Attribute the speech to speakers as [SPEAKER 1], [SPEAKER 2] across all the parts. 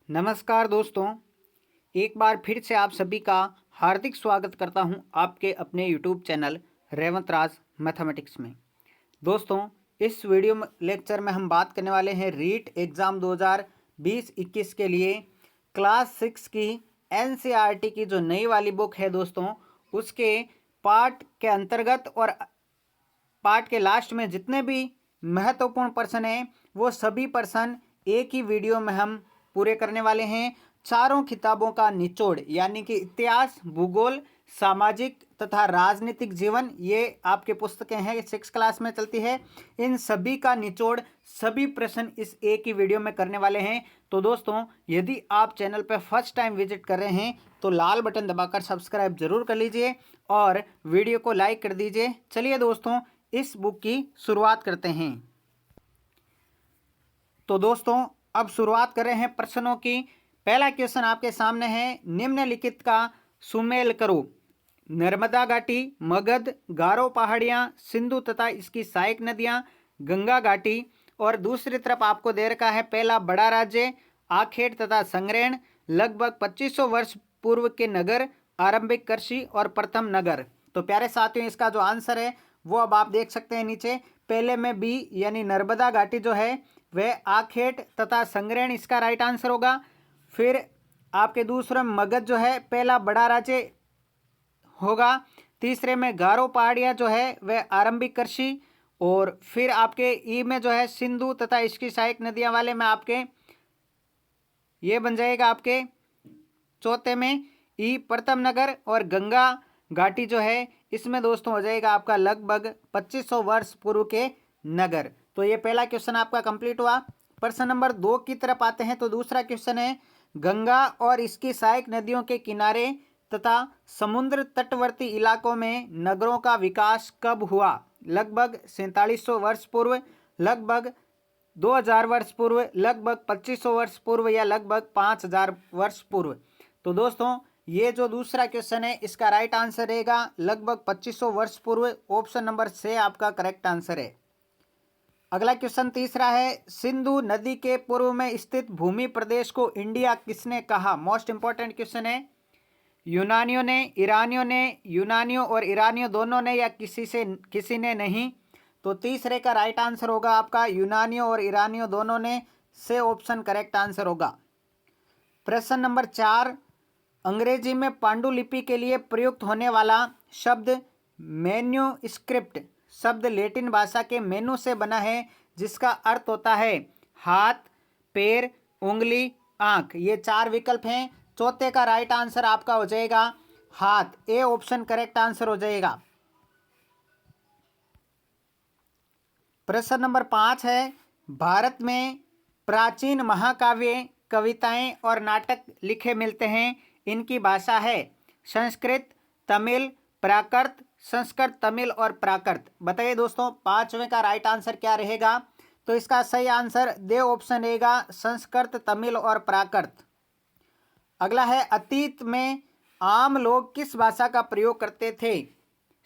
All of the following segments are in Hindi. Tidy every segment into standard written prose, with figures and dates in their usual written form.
[SPEAKER 1] नमस्कार दोस्तों, एक बार फिर से आप सभी का हार्दिक स्वागत करता हूं आपके अपने यूट्यूब चैनल रेवंत राज मैथमेटिक्स में। दोस्तों, इस वीडियो लेक्चर में हम बात करने वाले हैं रीट एग्ज़ाम 2020-21 के लिए क्लास 6 की एनसीईआरटी की जो नई वाली बुक है दोस्तों, उसके पार्ट के अंतर्गत और पार्ट के लास्ट में जितने भी महत्वपूर्ण प्रश्न हैं वो सभी प्रश्न एक ही वीडियो में हम पूरे करने वाले हैं। चारों किताबों का निचोड़ यानी कि इतिहास, भूगोल, सामाजिक तथा राजनीतिक जीवन, ये आपके पुस्तकें हैं, 6 क्लास में चलती है। इन सभी का निचोड़, सभी प्रश्न इस एक ही वीडियो में करने वाले हैं। तो दोस्तों, यदि आप चैनल पर फर्स्ट टाइम विजिट कर रहे हैं तो लाल बटन दबाकर सब्सक्राइब जरूर कर लीजिए और वीडियो को लाइक कर दीजिए। चलिए दोस्तों, इस बुक की शुरुआत करते हैं। तो दोस्तों, अब शुरुआत कर रहे हैं प्रश्नों की। पहला क्वेश्चन आपके सामने है, निम्नलिखित का सुमेल करो। नर्मदा घाटी, मगध, गारो पहाड़ियाँ, सिंधु तथा इसकी सहायक नदियाँ, गंगा घाटी। और दूसरी तरफ आपको दे रखा है पहला बड़ा राज्य आखेट तथा संग्रहण, लगभग 2500 वर्ष पूर्व के नगर, आरंभिक कृषि और प्रथम नगर। तो प्यारे साथियों, इसका जो आंसर है वो अब आप देख सकते हैं नीचे। पहले में बी यानी नर्मदा घाटी जो है वह आखेट तथा संग्रहण इसका राइट आंसर होगा। फिर आपके दूसरे में मगध जो है पहला बड़ा राज्य होगा। तीसरे में गारो पहाड़ियाँ जो है वह आरंभिक कृषि। और फिर आपके ई में जो है सिंधु तथा इसकी सहायक नदियाँ वाले में आपके ये बन जाएगा आपके चौथे में ई प्रथम नगर। और गंगा घाटी जो है इसमें दोस्तों हो जाएगा आपका लगभग 2500 वर्ष पूर्व के नगर। तो ये पहला क्वेश्चन आपका कंप्लीट हुआ। प्रश्न नंबर 2 की तरफ आते हैं। तो दूसरा क्वेश्चन है, गंगा और इसकी सहायक नदियों के किनारे तथा समुद्र तटवर्ती इलाकों में नगरों का विकास कब हुआ? लगभग 4700 वर्ष पूर्व, लगभग 2000 वर्ष पूर्व, लगभग 2500 वर्ष पूर्व या लगभग 5000 वर्ष पूर्व। तो दोस्तों, ये जो दूसरा क्वेश्चन है इसका राइट आंसर रहेगा लगभग 2500 वर्ष पूर्व। ऑप्शन नंबर से आपका करेक्ट आंसर है। अगला क्वेश्चन तीसरा है, सिंधु नदी के पूर्व में स्थित भूमि प्रदेश को इंडिया किसने कहा? मोस्ट इंपॉर्टेंट क्वेश्चन है। यूनानियों ने, ईरानियों ने, यूनानियों और ईरानियों दोनों ने या किसी ने नहीं? तो तीसरे का राइट आंसर होगा आपका यूनानियों और ईरानियों दोनों ने, से ऑप्शन करेक्ट आंसर होगा। प्रश्न नंबर 4, अंग्रेजी में पांडुलिपि के लिए प्रयुक्त होने वाला शब्द मैन्यूस्क्रिप्ट शब्द लैटिन भाषा के मेनू से बना है जिसका अर्थ होता है हाथ, पैर, उंगली, आंख। ये 4 विकल्प हैं। चौथे का राइट आंसर आपका हो जाएगा हाथ। ए ऑप्शन करेक्ट आंसर हो जाएगा। प्रश्न नंबर 5 है, भारत में प्राचीन महाकाव्य, कविताएं और नाटक लिखे मिलते हैं। इनकी भाषा है संस्कृत, तमिल, प्राकृत, संस्कृत, तमिल और प्राकृत। बताइए दोस्तों, 5वें का राइट आंसर क्या रहेगा? तो इसका सही आंसर दे ऑप्शन रहेगा संस्कृत, तमिल और प्राकृत। अगला है, अतीत में आम लोग किस भाषा का प्रयोग करते थे?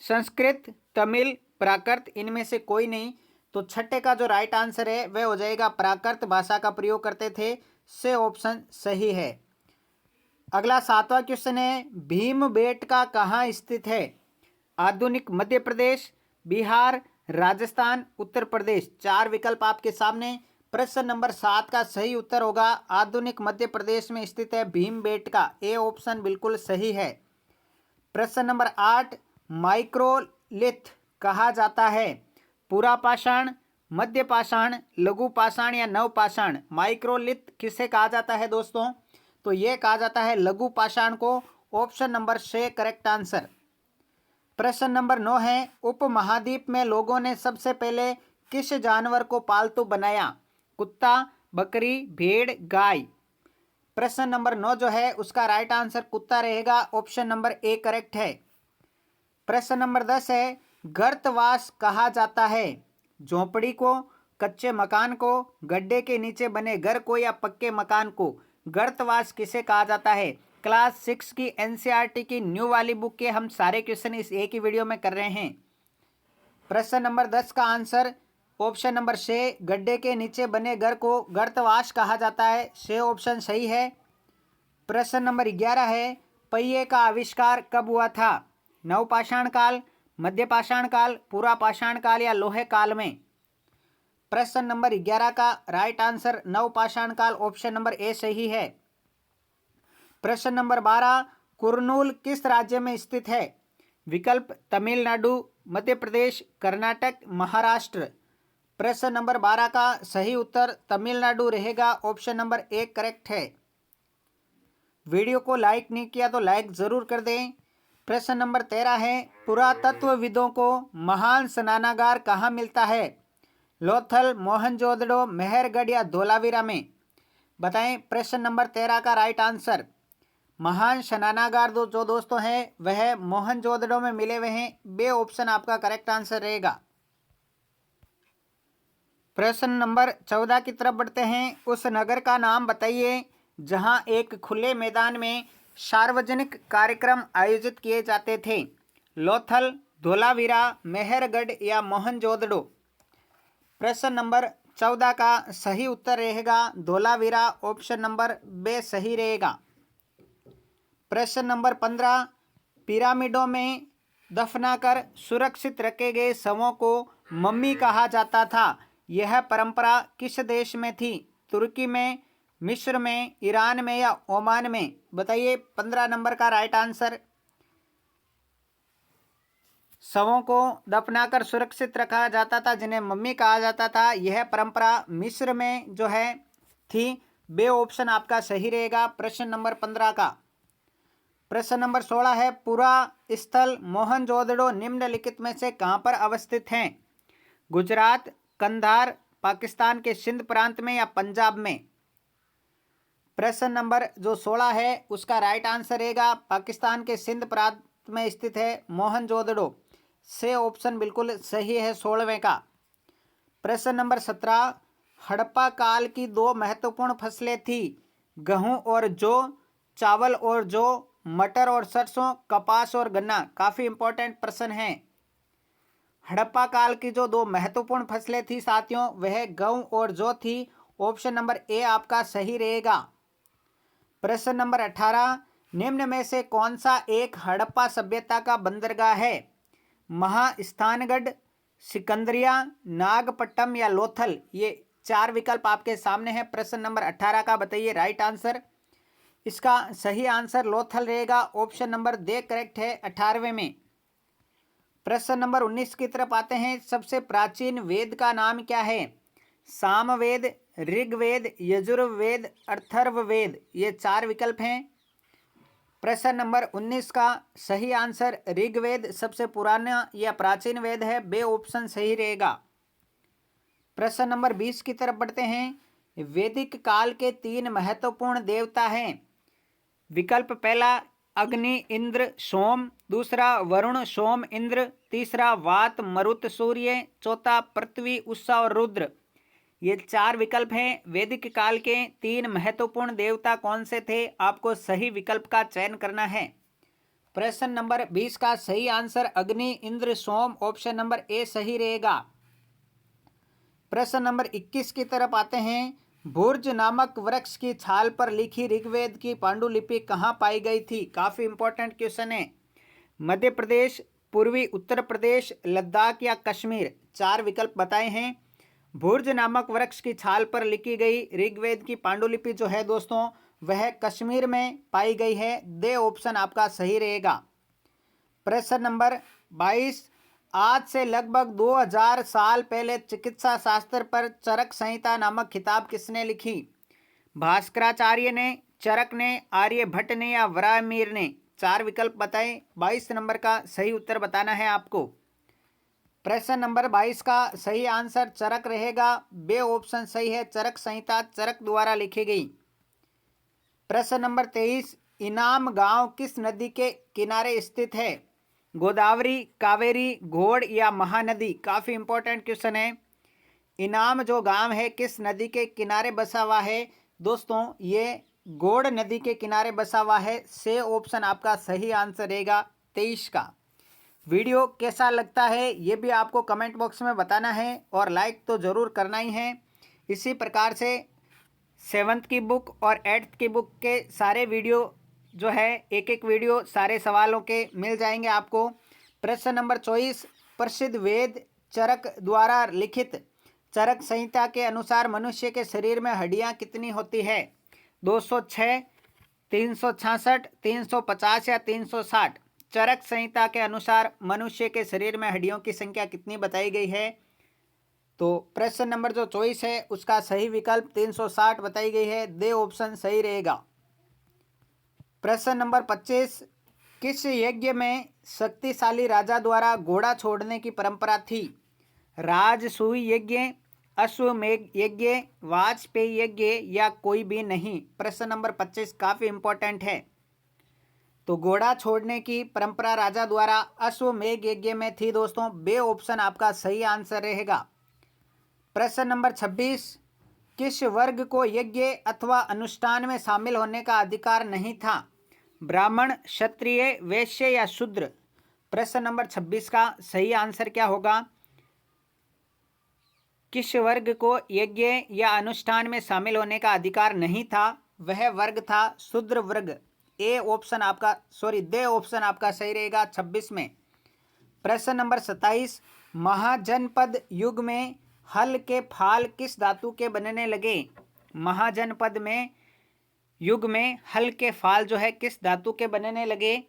[SPEAKER 1] संस्कृत, तमिल, प्राकृत, इनमें से कोई नहीं। तो छठे का जो राइट आंसर है वह हो जाएगा प्राकृत भाषा का प्रयोग करते थे, से ऑप्शन सही है। अगला 7वां क्वेश्चन है, भीमबेटका कहाँ स्थित है? आधुनिक मध्य प्रदेश, बिहार, राजस्थान, उत्तर प्रदेश। 4 विकल्प आपके सामने। प्रश्न नंबर 7 का सही उत्तर होगा आधुनिक मध्य प्रदेश में स्थित है भीमबेटका। ए ऑप्शन बिल्कुल सही है। प्रश्न नंबर 8, माइक्रोलिथ कहा जाता है? पूरा पाषाण, मध्य पाषाण, लघु पाषाण या नव पाषाण। माइक्रोलिथ किसे कहा जाता है दोस्तों? तो ये कहा जाता है लघु पाषाण को। ऑप्शन नंबर से करेक्ट आंसर। प्रश्न नंबर 9 है, उपमहाद्वीप में लोगों ने सबसे पहले किस जानवर को पालतू बनाया? कुत्ता, बकरी, भेड़, गाय। प्रश्न नंबर 9 जो है उसका राइट आंसर कुत्ता रहेगा। ऑप्शन नंबर ए करेक्ट है। प्रश्न नंबर 10 है, गर्तवास कहा जाता है? झोपड़ी को, कच्चे मकान को, गड्ढे के नीचे बने घर को या पक्के मकान को? गर्तवास किसे कहा जाता है? क्लास 6 की एनसीईआरटी की न्यू वाली बुक के हम सारे क्वेश्चन इस एक ही वीडियो में कर रहे हैं। प्रश्न नंबर 10 का आंसर ऑप्शन नंबर से। गड्ढे के नीचे बने घर को गर्तवास कहा जाता है, से ऑप्शन सही है। प्रश्न नंबर 11 है, पहिए का आविष्कार कब हुआ था? नवपाषाण काल, मध्य पाषाण काल, पूरा पाषाण काल या लोहे काल में? प्रश्न नंबर 11 का राइट आंसर नवपाषाण काल, ऑप्शन नंबर ए सही है। प्रश्न नंबर 12, कुरनूल किस राज्य में स्थित है? विकल्प तमिलनाडु, मध्य प्रदेश, कर्नाटक, महाराष्ट्र। प्रश्न नंबर 12 का सही उत्तर तमिलनाडु रहेगा, ऑप्शन नंबर ए करेक्ट है। वीडियो को लाइक नहीं किया तो लाइक जरूर कर दें। प्रश्न नंबर 13 है, पुरातत्वविदों को महान स्नानागार कहाँ मिलता है? लोथल, मोहनजोदड़ो, मेहरगढ़ या धोलावीरा में? बताएं प्रश्न नंबर 13 का राइट आंसर। महान स्नानागार जो दोस्तों हैं वह मोहनजोदड़ो में मिले हुए हैं, बे ऑप्शन आपका करेक्ट आंसर रहेगा। प्रश्न नंबर 14 की तरफ बढ़ते हैं। उस नगर का नाम बताइए जहां एक खुले मैदान में सार्वजनिक कार्यक्रम आयोजित किए जाते थे। लोथल, धोलावीरा, मेहरगढ़ या मोहनजोदड़ो? प्रश्न नंबर 14 का सही उत्तर रहेगा धोलावीरा, ऑप्शन नंबर बे सही रहेगा। प्रश्न नंबर 15, पिरामिडों में दफनाकर सुरक्षित रखे गए शवों को मम्मी कहा जाता था। यह परंपरा किस देश में थी? तुर्की में, मिस्र में, ईरान में या ओमान में? बताइए 15 नंबर का राइट आंसर। शवों को दफनाकर सुरक्षित रखा जाता था जिन्हें मम्मी कहा जाता था, यह परंपरा मिस्र में जो है थी, बे ऑप्शन आपका सही रहेगा प्रश्न नंबर 15 का। प्रश्न नंबर 16 है, पूरा स्थल मोहनजोदड़ो निम्नलिखित में से कहां पर अवस्थित हैं? गुजरात, कंधार, पाकिस्तान के सिंध प्रांत में या पंजाब में? प्रश्न नंबर जो 16 है उसका राइट आंसर रहेगा पाकिस्तान के सिंध प्रांत में स्थित है मोहनजोदड़ो, से ऑप्शन बिल्कुल सही है 16वें का। प्रश्न नंबर 17, हड़प्पा काल की दो महत्वपूर्ण फसलें थी, गेहूं और जौ, चावल और जौ, मटर और सरसों, कपास और गन्ना। काफी इंपॉर्टेंट प्रश्न है। हड़प्पा काल की जो दो महत्वपूर्ण फसलें थी साथियों वह गेहूं और जौ थी, ऑप्शन नंबर ए आपका सही रहेगा। प्रश्न नंबर 18, निम्न में से कौन सा एक हड़प्पा सभ्यता का बंदरगाह है? महास्थानगढ़, सिकंदरिया, नागपट्टनम या लोथल? ये 4 विकल्प आपके सामने हैं। प्रश्न नंबर 18 का बताइए राइट आंसर। इसका सही आंसर लोथल रहेगा, ऑप्शन नंबर दे करेक्ट है 18वें में। प्रश्न नंबर 19 की तरफ आते हैं। सबसे प्राचीन वेद का नाम क्या है? सामवेद, ऋग्वेद, यजुर्वेद, अथर्ववेद? ये 4 विकल्प हैं। प्रश्न नंबर 19 का सही आंसर ऋग्वेद सबसे पुराना या प्राचीन वेद है, बे ऑप्शन सही रहेगा। प्रश्न नंबर 20 की तरफ बढ़ते हैं। वैदिक काल के 3 महत्वपूर्ण देवता हैं। विकल्प पहला अग्नि, इंद्र, सोम, दूसरा वरुण, सोम, इंद्र, तीसरा वात, मरुत, सूर्य, चौथा पृथ्वी, उषा और रुद्र। ये 4 विकल्प हैं। वैदिक काल के 3 महत्वपूर्ण देवता कौन से थे? आपको सही विकल्प का चयन करना है। प्रश्न नंबर 20 का सही आंसर अग्नि, इंद्र, सोम, ऑप्शन नंबर ए सही रहेगा। प्रश्न नंबर 21 की तरफ आते हैं। भुर्ज नामक वृक्ष की छाल पर लिखी ऋग्वेद की पांडुलिपि कहाँ पाई गई थी? काफी इंपॉर्टेंट क्वेश्चन है। मध्य प्रदेश, पूर्वी उत्तर प्रदेश, लद्दाख या कश्मीर? 4 विकल्प बताए हैं। भुर्ज नामक वृक्ष की छाल पर लिखी गई ऋग्वेद की पांडुलिपि जो है दोस्तों वह कश्मीर में पाई गई है, दे ऑप्शन आपका सही रहेगा। प्रश्न नंबर 22, आज से लगभग 2000 साल पहले चिकित्सा शास्त्र पर चरक संहिता नामक किताब किसने लिखी? भास्कराचार्य ने, चरक ने, आर्यभट्ट ने या वराहमिहिर ने? 4 विकल्प बताएं। 22 नंबर का सही उत्तर बताना है आपको। प्रश्न नंबर 22 का सही आंसर चरक रहेगा, बे ऑप्शन सही है। चरक संहिता चरक द्वारा लिखी गई। प्रश्न नंबर 23, इनाम गांव किस नदी के किनारे स्थित है? गोदावरी, कावेरी, घोड़ या महानदी? काफी इंपॉर्टेंट क्वेश्चन है। इनाम जो गांव है किस नदी के किनारे बसा हुआ है? दोस्तों ये घोड़ नदी के किनारे बसा हुआ है, से ऑप्शन आपका सही आंसर रहेगा 23 का। वीडियो कैसा लगता है ये भी आपको कमेंट बॉक्स में बताना है और लाइक तो ज़रूर करना ही है। इसी प्रकार से 7th की बुक और 8th की बुक के सारे वीडियो जो है एक एक वीडियो सारे सवालों के मिल जाएंगे आपको। प्रश्न नंबर 24, प्रसिद्ध वेद चरक द्वारा लिखित चरक संहिता के अनुसार मनुष्य के शरीर में हड्डियां कितनी होती है? 206, 366, 350 या 360। चरक संहिता के अनुसार मनुष्य के शरीर में हड्डियों की संख्या कितनी बताई गई है? तो प्रश्न नंबर जो 24 है उसका सही विकल्प 360 बताई गई है। दे ऑप्शन सही रहेगा। प्रश्न नंबर 25, किस यज्ञ में शक्तिशाली राजा द्वारा घोड़ा छोड़ने की परंपरा थी? राजसूय यज्ञ, अश्वमेघ यज्ञ, वाजपेयी यज्ञ या कोई भी नहीं। प्रश्न नंबर 25 काफी इंपॉर्टेंट है। तो घोड़ा छोड़ने की परंपरा राजा द्वारा अश्वमेघ यज्ञ में थी दोस्तों। बे ऑप्शन आपका सही आंसर रहेगा। प्रश्न नंबर 26, किस वर्ग को यज्ञ अथवा अनुष्ठान में शामिल होने का अधिकार नहीं था? ब्राह्मण, क्षत्रिय, वैश्य या शूद्र। प्रश्न नंबर 26 का सही आंसर क्या होगा? किस वर्ग को यज्ञ या अनुष्ठान में शामिल होने का अधिकार नहीं था? वह वर्ग था शूद्र वर्ग। ए ऑप्शन आपका दे ऑप्शन आपका सही रहेगा 26 में। प्रश्न नंबर 27, महाजनपद युग में हल के फाल किस धातु के बनने लगे? महाजनपद में युग में हल के फाल जो है किस धातु के बनने लगे?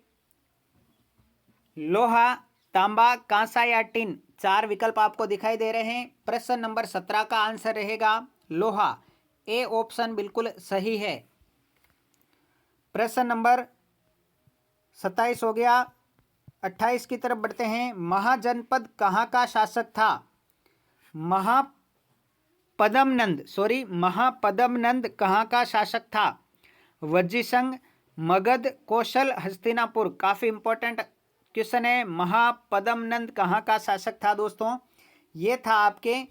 [SPEAKER 1] लोहा, तांबा, कांसा या टिन। 4 विकल्प आपको दिखाई दे रहे हैं। प्रश्न नंबर 17 का आंसर रहेगा लोहा। ए ऑप्शन बिल्कुल सही है। प्रश्न नंबर 27 हो गया। 28 की तरफ बढ़ते हैं। महाजनपद कहाँ का शासक था? महापद्मनंद कहाँ का शासक था? वज्जीसंग, मगध, कौशल, हस्तिनापुर। काफी इंपॉर्टेंट क्वेश्चन है। महापद्मनंद कहाँ का शासक था दोस्तों? ये था आपके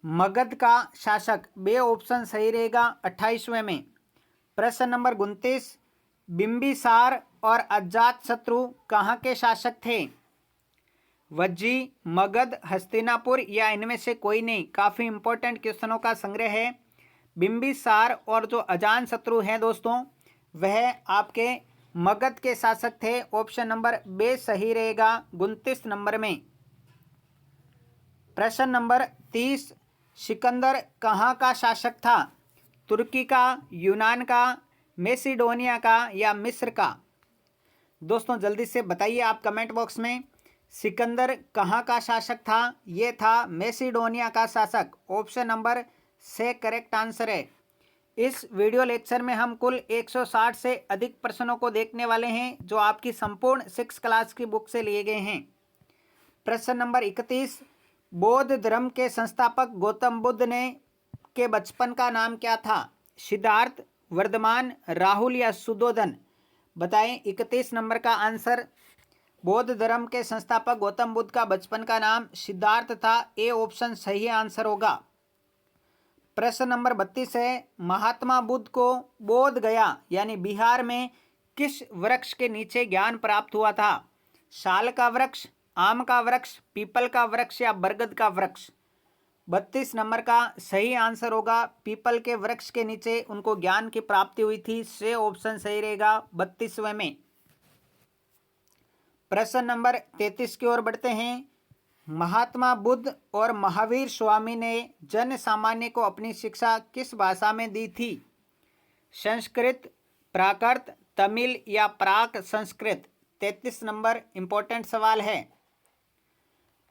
[SPEAKER 1] मगध का शासक। बे ऑप्शन सही रहेगा 28वें में। प्रश्न नंबर 29, बिंबिसार और अजातशत्रु कहाँ के शासक थे? वज्जी, मगध, हस्तिनापुर या इनमें से कोई नहीं। काफी इंपॉर्टेंट क्वेश्चनों का संग्रह है। बिंबिसार और जो अजातशत्रु हैं दोस्तों वह आपके मगध के शासक थे। ऑप्शन नंबर बे सही रहेगा 29 नंबर में। प्रश्न नंबर 30, सिकंदर कहाँ का शासक था? तुर्की का, यूनान का, मैसिडोनिया का या मिस्र का? दोस्तों जल्दी से बताइए आप कमेंट बॉक्स में। सिकंदर कहाँ का शासक था? ये था मैसिडोनिया का शासक। ऑप्शन नंबर से करेक्ट आंसर है। इस वीडियो लेक्चर में हम कुल 160 से अधिक प्रश्नों को देखने वाले हैं जो आपकी संपूर्ण 6 क्लास की बुक से लिए गए हैं। प्रश्न नंबर 31, बौद्ध धर्म के संस्थापक गौतम बुद्ध ने के बचपन का नाम क्या था? सिद्धार्थ, वर्धमान, राहुल या सुधोधन। बताएं 31 नंबर का आंसर। बौद्ध धर्म के संस्थापक गौतम बुद्ध का बचपन का नाम सिद्धार्थ था। ए ऑप्शन सही आंसर होगा। प्रश्न नंबर 32 है, महात्मा बुद्ध को बोध गया यानी बिहार में किस वृक्ष के नीचे ज्ञान प्राप्त हुआ था? साल का वृक्ष, आम का वृक्ष, पीपल का वृक्ष या बरगद का वृक्ष। 32 नंबर का सही आंसर होगा पीपल के वृक्ष के नीचे उनको ज्ञान की प्राप्ति हुई थी। से ऑप्शन सही रहेगा 32वें में। प्रश्न नंबर 33 की ओर बढ़ते हैं। महात्मा बुद्ध और महावीर स्वामी ने जन सामान्य को अपनी शिक्षा किस भाषा में दी थी? संस्कृत, प्राकृत, तमिल या प्राक संस्कृत। 33 नंबर इंपॉर्टेंट सवाल है।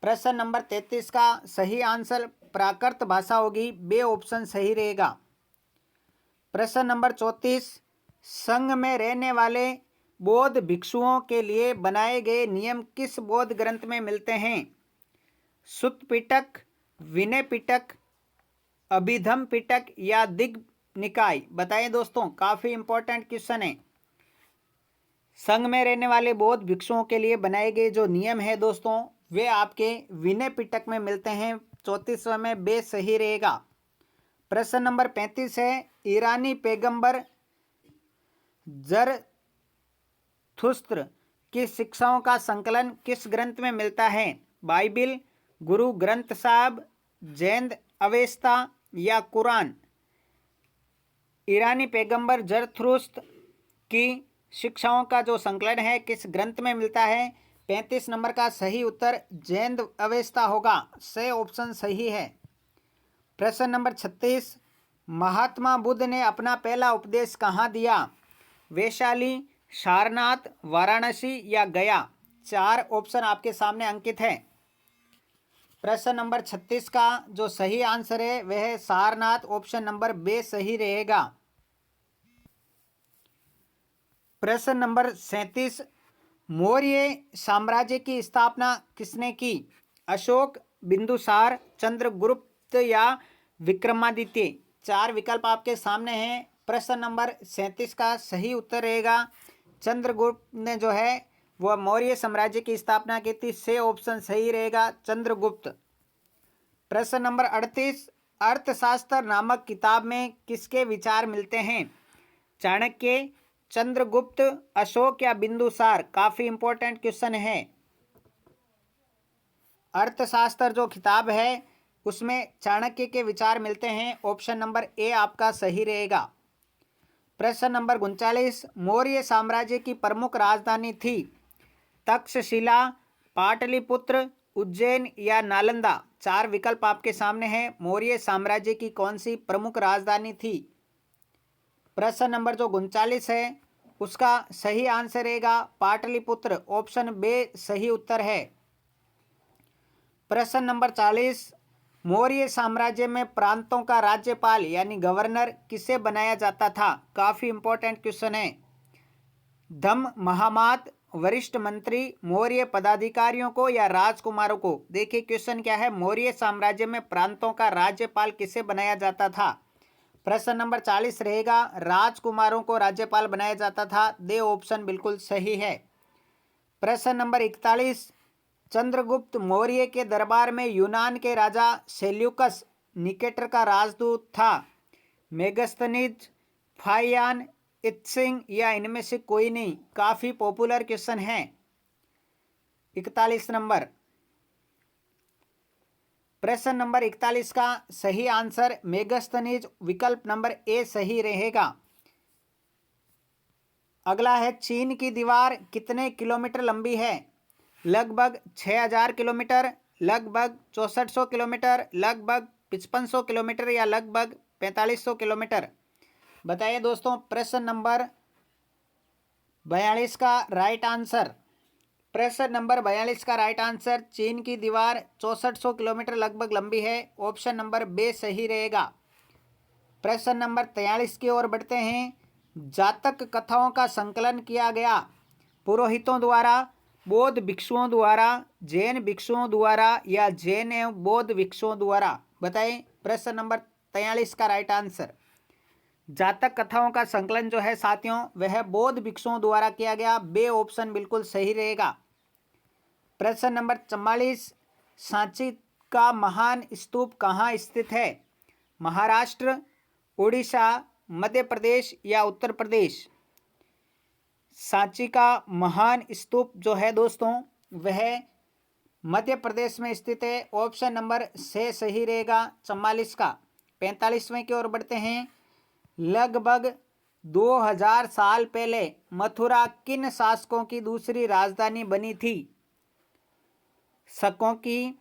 [SPEAKER 1] प्रश्न नंबर 33 का सही आंसर प्राकृत भाषा होगी। बे ऑप्शन सही रहेगा। प्रश्न नंबर 34, संघ में रहने वाले बौद्ध भिक्षुओं के लिए बनाए गए नियम किस बौद्ध ग्रंथ में मिलते हैं? सुत्त पिटक, विनय पिटक, अभिधम पिटक या दिग्ग निकाय। बताएं दोस्तों, काफी इंपॉर्टेंट क्वेश्चन है। संघ में रहने वाले बौद्ध भिक्षुओं के लिए बनाए गए जो नियम है दोस्तों वे आपके विनय पिटक में मिलते हैं। 34वें में बे सही रहेगा। प्रश्न नंबर 35 है, ईरानी पैगंबर जरथुस्त्र की शिक्षाओं का संकलन किस ग्रंथ में मिलता है? बाइबिल, गुरु ग्रंथ साहब, जैन अवेस्ता या कुरान? ईरानी पैगंबर जरथुस्त्र की शिक्षाओं का जो संकलन है किस ग्रंथ में मिलता है? 35 नंबर का सही उत्तर जैन अवेस्ता होगा। से ऑप्शन सही है। प्रश्न नंबर 36, महात्मा बुद्ध ने अपना पहला उपदेश कहाँ दिया? वैशाली, सारनाथ, वाराणसी या गया? 4 ऑप्शन आपके सामने अंकित है। प्रश्न नंबर 36 का जो सही आंसर है वह है सारनाथ। ऑप्शन नंबर बी सही रहेगा। प्रश्न नंबर 37, मौर्य साम्राज्य की स्थापना किसने की? अशोक, बिंदुसार, चंद्रगुप्त या विक्रमादित्य? 4 विकल्प आपके सामने हैं। प्रश्न नंबर 37 का सही उत्तर रहेगा चंद्रगुप्त ने जो है वह मौर्य साम्राज्य की स्थापना की थी। से ऑप्शन सही रहेगा चंद्रगुप्त। प्रश्न नंबर 38, अर्थशास्त्र नामक किताब में किसके विचार मिलते हैं? चाणक्य, चंद्रगुप्त, अशोक या बिंदुसार? काफी इंपॉर्टेंट क्वेश्चन है। अर्थशास्त्र जो किताब है उसमें चाणक्य के विचार मिलते हैं। ऑप्शन नंबर ए आपका सही रहेगा। प्रश्न नंबर 39, मौर्य साम्राज्य की प्रमुख राजधानी थी? तक्षशिला, पाटलिपुत्र, उज्जैन या नालंदा? 4 विकल्प आपके सामने हैं। मौर्य साम्राज्य की कौन सी प्रमुख राजधानी थी? प्रश्न नंबर जो 39 है उसका सही आंसर रहेगा पाटलिपुत्र। ऑप्शन बी सही उत्तर है। प्रश्न नंबर 40, मौर्य साम्राज्य में प्रांतों का राज्यपाल यानी गवर्नर किसे बनाया जाता था? काफी इंपॉर्टेंट क्वेश्चन है। धम महामात, वरिष्ठ मंत्री, मौर्य पदाधिकारियों को या राजकुमारों को? देखिए क्वेश्चन क्या है, मौर्य साम्राज्य में प्रांतों का राज्यपाल किसे बनाया जाता था? प्रश्न नंबर 40 रहेगा राजकुमारों को राज्यपाल बनाया जाता था। दे ऑप्शन बिल्कुल सही है। प्रश्न नंबर 41, चंद्रगुप्त मौर्य के दरबार में यूनान के राजा सेल्यूकस निकेटर का राजदूत था? मेगस्थनीज, फाइयान, इत्सिंग या इनमें से कोई नहीं? काफी पॉपुलर क्वेश्चन है। 41 नंबर। प्रश्न नंबर 41 का सही आंसर मेगस्थनीज विकल्प नंबर ए सही रहेगा। अगला है चीन की दीवार कितने किलोमीटर लंबी है? लगभग 6000 किलोमीटर, लगभग 6400 किलोमीटर, लगभग 5500 किलोमीटर या लगभग 4500 किलोमीटर? बताइए दोस्तों। प्रश्न नंबर 42 का राइट आंसर। प्रश्न नंबर 42 का राइट आंसर चीन की दीवार 6400 किलोमीटर लगभग लंबी है। ऑप्शन नंबर बी सही रहेगा। प्रश्न नंबर 43 की ओर बढ़ते हैं। जातक कथाओं का संकलन किया गया पुरोहितों द्वारा, बौद्ध भिक्षुओं द्वारा, जैन भिक्षुओं द्वारा या जैन एवं बौद्ध भिक्षुओं द्वारा? बताएं। प्रश्न नंबर 43 का राइट आंसर जातक कथाओं का संकलन जो है साथियों वह बौद्ध भिक्षुओं द्वारा किया गया। बे ऑप्शन बिल्कुल सही रहेगा। प्रश्न नंबर 44, सांची का महान स्तूप कहाँ स्थित है? महाराष्ट्र, उड़ीसा, मध्य प्रदेश या उत्तर प्रदेश? सांची का महान स्तूप जो है दोस्तों वह मध्य प्रदेश में स्थित है। ऑप्शन नंबर से सही रहेगा 44 का। 45वें की ओर बढ़ते हैं। लगभग 2000 साल पहले मथुरा किन शासकों की दूसरी राजधानी बनी थी? शकों की,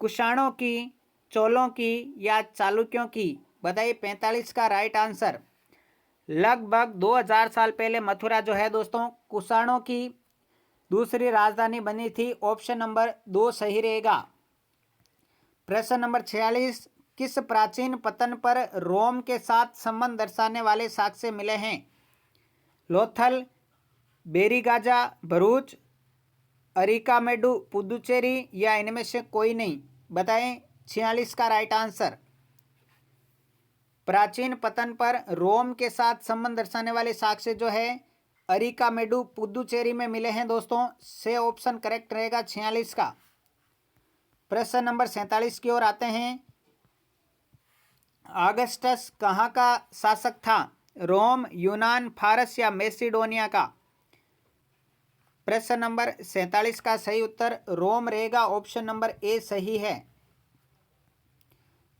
[SPEAKER 1] कुषाणों की, चोलों की या चालुक्यों की? बताइए। 45 का राइट आंसर लगभग 2000 साल पहले मथुरा जो है दोस्तों कुषाणों की दूसरी राजधानी बनी थी। ऑप्शन नंबर 2 सही रहेगा। प्रश्न नंबर 46, किस प्राचीन पत्तन पर रोम के साथ संबंध दर्शाने वाले साक्ष्य मिले हैं? लोथल, बेरीगाजा, भरूच, अरिकामेडु, पुदुचेरी या इनमें से कोई नहीं? बताएं। 46 का राइट आंसर प्राचीन पतन पर रोम के साथ संबंध दर्शाने वाले साक्ष्य जो है अरिकामेडु पुदुचेरी में मिले हैं दोस्तों। से ऑप्शन करेक्ट रहेगा 46 का। प्रश्न नंबर 47 की ओर आते हैं। ऑगस्टस कहाँ का शासक था? रोम, यूनान, फारस या मैसिडोनिया का? प्रश्न नंबर 47 का सही उत्तर रोम रहेगा, ऑप्शन नंबर ए सही है।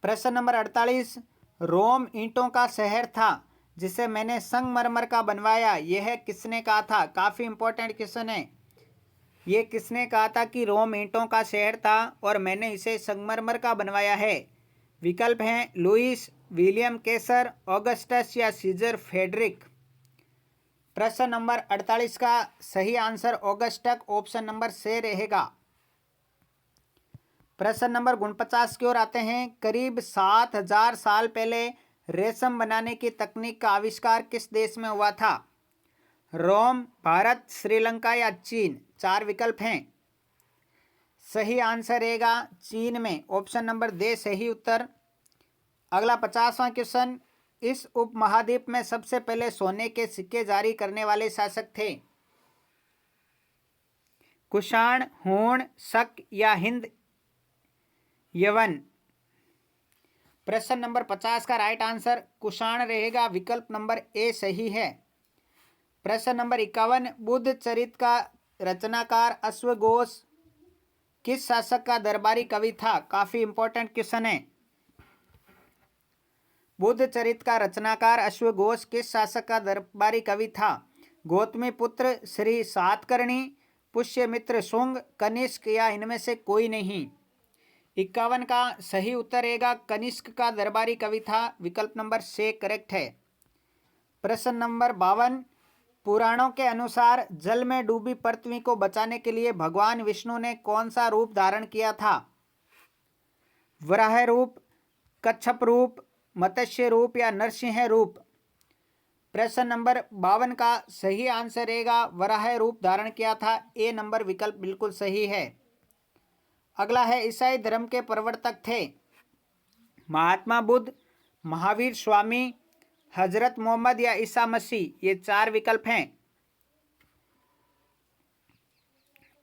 [SPEAKER 1] प्रश्न नंबर 48, रोम ईंटों का शहर था जिसे मैंने संगमरमर का बनवाया, यह किसने कहा था? काफ़ी इंपॉर्टेंट क्वेश्चन है। ये किसने कहा था कि रोम ईंटों का शहर था और मैंने इसे संगमरमर का बनवाया है? विकल्प हैं लुईस, विलियम केसर, ऑगस्टस या सीजर फ्रेडरिक। प्रश्न नंबर 48 का सही आंसर ऑगस्टस, ऑप्शन नंबर से रहेगा। प्रश्न नंबर 49 की ओर आते हैं। करीब 7000 साल पहले रेशम बनाने की तकनीक का आविष्कार किस देश में हुआ था? रोम, भारत, श्रीलंका या चीन। 4 विकल्प हैं। सही आंसर रहेगा चीन में, ऑप्शन नंबर दे सही उत्तर। अगला 50वां क्वेश्चन, इस उपमहाद्वीप में सबसे पहले सोने के सिक्के जारी करने वाले शासक थे? कुषाण, हूण, शक या हिंद यवन। प्रश्न नंबर 50 का राइट आंसर कुषाण रहेगा, विकल्प नंबर ए सही है। प्रश्न नंबर 51, बुद्ध चरित का रचनाकार अश्वघोष किस शासक का दरबारी कवि था? काफी इंपॉर्टेंट क्वेश्चन है। बुद्ध चरित का रचनाकार अश्वघोष किस शासक का दरबारी कवि था? गौतमी पुत्र, श्री सातकर्णी, पुष्यमित्र शुंग, कनिष्क या इनमें से कोई नहीं। 51 का सही उत्तर रहेगा कनिष्क का दरबारी कवि था, विकल्प नंबर से करेक्ट है। प्रश्न नंबर 52, पुराणों के अनुसार जल में डूबी पृथ्वी को बचाने के लिए भगवान विष्णु ने कौन सा रूप धारण किया था? वराह रूप, कच्छप रूप, मत्स्य रूप या नरसिंह रूप। प्रश्न नंबर 52 का सही आंसर रहेगा वराह रूप धारण किया था, ए नंबर विकल्प बिल्कुल सही है। अगला है ईसाई धर्म के प्रवर्तक थे? महात्मा बुद्ध, महावीर स्वामी, हजरत मोहम्मद या ईसा मसीह। ये 4 विकल्प हैं।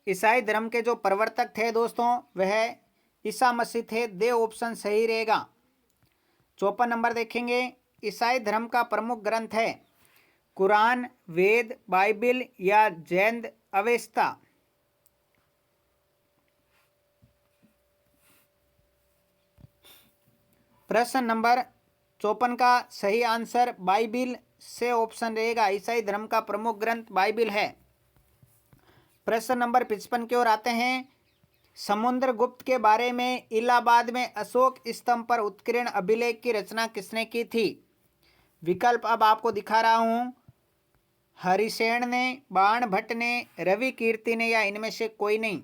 [SPEAKER 1] ईसाई धर्म के जो प्रवर्तक थे दोस्तों वह ईसा मसीह थे, दे ऑप्शन सही रहेगा। 54 नंबर देखेंगे। ईसाई धर्म का प्रमुख ग्रंथ है कुरान, वेद, बाइबिल या जैन अवेस्ता। प्रश्न नंबर 54 का सही आंसर बाइबिल से ऑप्शन रहेगा। ईसाई धर्म का प्रमुख ग्रंथ बाइबिल है। प्रश्न नंबर 55 की ओर आते हैं। समुद्रगुप्त के बारे में इलाहाबाद में अशोक स्तंभ पर उत्कीर्ण अभिलेख की रचना किसने की थी? विकल्प अब आपको दिखा रहा हूं। हरिसेन ने, बाण भट्ट ने, रवि कीर्ति ने या इनमें से कोई नहीं।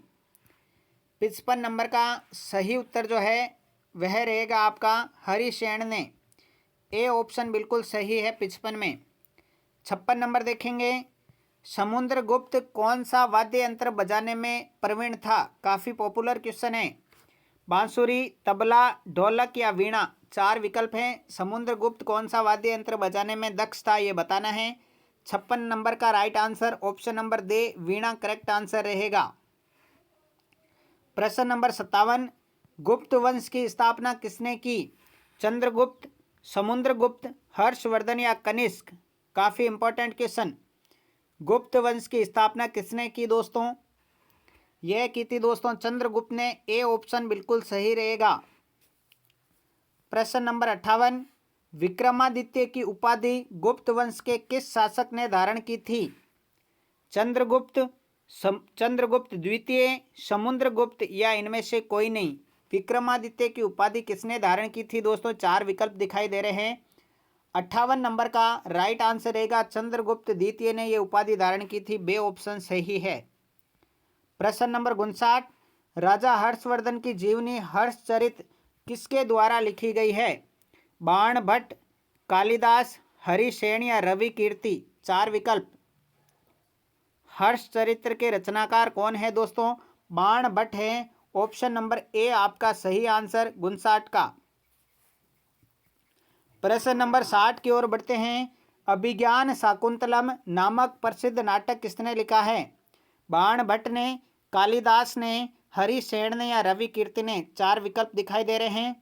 [SPEAKER 1] 55 नंबर का सही उत्तर जो है वह रहेगा आपका हरिसेन ने, ए ऑप्शन बिल्कुल सही है 55 में। 56 नंबर देखेंगे। समुद्रगुप्त कौन सा वाद्य यंत्र बजाने में प्रवीण था? काफ़ी पॉपुलर क्वेश्चन है। बांसुरी, तबला, ढोलक या वीणा। 4 विकल्प हैं। समुद्रगुप्त कौन सा वाद्य यंत्र बजाने में दक्ष था ये बताना है। 56 नंबर का राइट आंसर ऑप्शन नंबर दे वीणा करेक्ट आंसर रहेगा। प्रश्न नंबर 57, गुप्त वंश की स्थापना किसने की? चंद्रगुप्त, समुद्रगुप्त, हर्षवर्धन या कनिष्क। काफ़ी इंपॉर्टेंट क्वेश्चन। गुप्त वंश की स्थापना किसने की दोस्तों? यह की थी दोस्तों चंद्रगुप्त ने, ए ऑप्शन बिल्कुल सही रहेगा। प्रश्न नंबर 58, विक्रमादित्य की उपाधि गुप्त वंश के किस शासक ने धारण की थी? चंद्रगुप्त, चंद्रगुप्त द्वितीय, समुद्रगुप्त या इनमें से कोई नहीं। विक्रमादित्य की उपाधि किसने धारण की थी दोस्तों? 4 विकल्प दिखाई दे रहे हैं। 58 नंबर का राइट आंसर रहेगा चंद्रगुप्त द्वितीय ने यह उपाधि धारण की थी, बे ऑप्शन सही है। प्रश्न नंबर 59, राजा हर्षवर्धन की जीवनी हर्षचरित किसके द्वारा लिखी गई है? बाण भट्ट, कालिदास, हरिसेन या रवि कीर्ति। 4 विकल्प। हर्षचरित्र के रचनाकार कौन है दोस्तों? बाण भट्ट है, ऑप्शन नंबर ए आपका सही आंसर 59 का। प्रश्न नंबर 60 की ओर बढ़ते हैं। अभिज्ञान शाकुंतलम नामक प्रसिद्ध नाटक किसने लिखा है? बाण भट्ट ने, कालिदास ने, हरिसेन ने या रवि कीर्ति ने। 4 विकल्प दिखाई दे रहे हैं।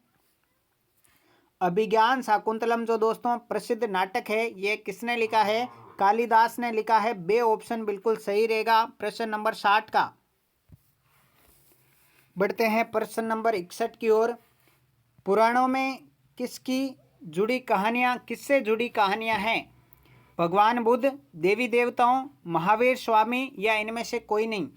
[SPEAKER 1] अभिज्ञान शाकुंतलम जो दोस्तों प्रसिद्ध नाटक है ये किसने लिखा है? कालिदास ने लिखा है। बे ऑप्शन बिल्कुल सही रहेगा प्रश्न नंबर 60 का। बढ़ते हैं प्रश्न नंबर 61 की ओर। पुराणों में किससे जुड़ी कहानियां हैं? भगवान बुद्ध, देवी देवताओं, महावीर स्वामी या इनमें से कोई नहीं?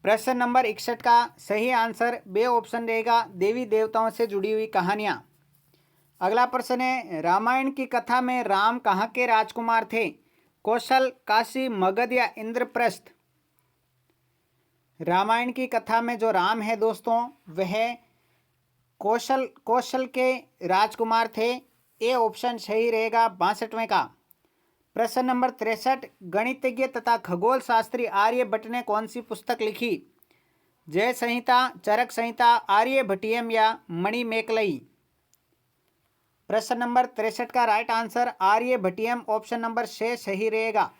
[SPEAKER 1] प्रश्न नंबर 61 का सही आंसर बे ऑप्शन रहेगा, देवी देवताओं से जुड़ी हुई कहानियां। अगला प्रश्न है, रामायण की कथा में राम कहाँ के राजकुमार थे? कौशल, काशी, मगध या इंद्रप्रस्थ? रामायण की कथा में जो राम है दोस्तों वह कौशल के राजकुमार थे। ए ऑप्शन सही रहेगा 62वें का। प्रश्न नंबर 63, गणितज्ञ तथा खगोल शास्त्री आर्यभट्ट ने कौन सी पुस्तक लिखी? जय संहिता, चरक संहिता, आर्यभट्टियम या मणिमेकलई? प्रश्न नंबर 63 का right answer Aryabhatiyam option number 6 सही रहेगा।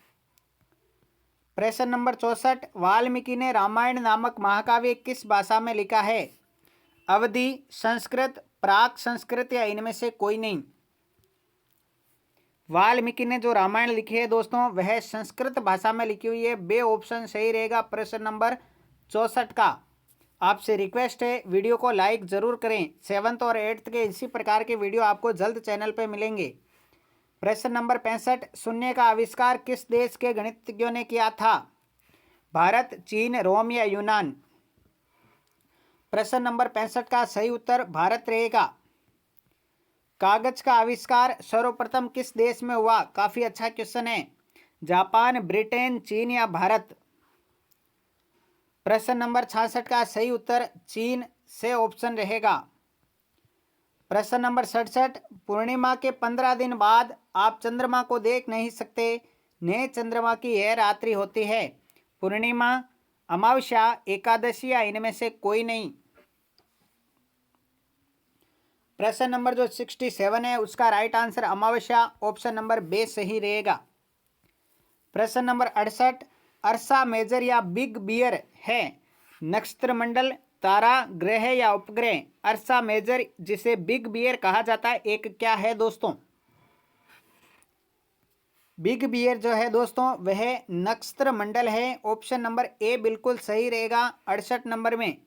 [SPEAKER 1] प्रश्न नंबर 64, वाल्मीकि ने रामायण नामक महाकाव्य किस भाषा में लिखा है? अवधी, संस्कृत, प्राक संस्कृत या इनमें से कोई नहीं? वाल्मीकि ने जो रामायण लिखी है दोस्तों वह संस्कृत भाषा में लिखी हुई है। बे ऑप्शन सही रहेगा प्रश्न नंबर 64 का। आपसे रिक्वेस्ट है वीडियो को लाइक जरूर करें। 7th और 8th के इसी प्रकार के वीडियो आपको जल्द चैनल पर मिलेंगे। प्रश्न नंबर 65, शून्य का आविष्कार किस देश के गणितज्ञों ने किया था? भारत, चीन, रोम या यूनान? प्रश्न नंबर 65 का सही उत्तर भारत रहेगा। कागज का आविष्कार सर्वप्रथम किस देश में हुआ? काफी अच्छा क्वेश्चन है। जापान, ब्रिटेन, चीन या भारत? प्रश्न नंबर 66 का सही उत्तर चीन से ऑप्शन रहेगा। प्रश्न नंबर 67, पूर्णिमा के 15 दिन बाद आप चंद्रमा को देख नहीं सकते। नए चंद्रमा की यह रात्रि होती है। पूर्णिमा, अमावस्या, एकादशी या इनमें से कोई नहीं? प्रश्न नंबर जो 67 है उसका राइट आंसर अमावस्या ऑप्शन नंबर बे सही रहेगा। प्रश्न नंबर 68, अर्सा मेजर या बिग बियर है नक्षत्र मंडल, तारा, ग्रह या उपग्रह? अर्सा मेजर जिसे बिग बियर कहा जाता है एक क्या है दोस्तों? बिग बियर जो है दोस्तों वह नक्षत्र मंडल है। ऑप्शन नंबर ए बिल्कुल सही रहेगा 68 नंबर में।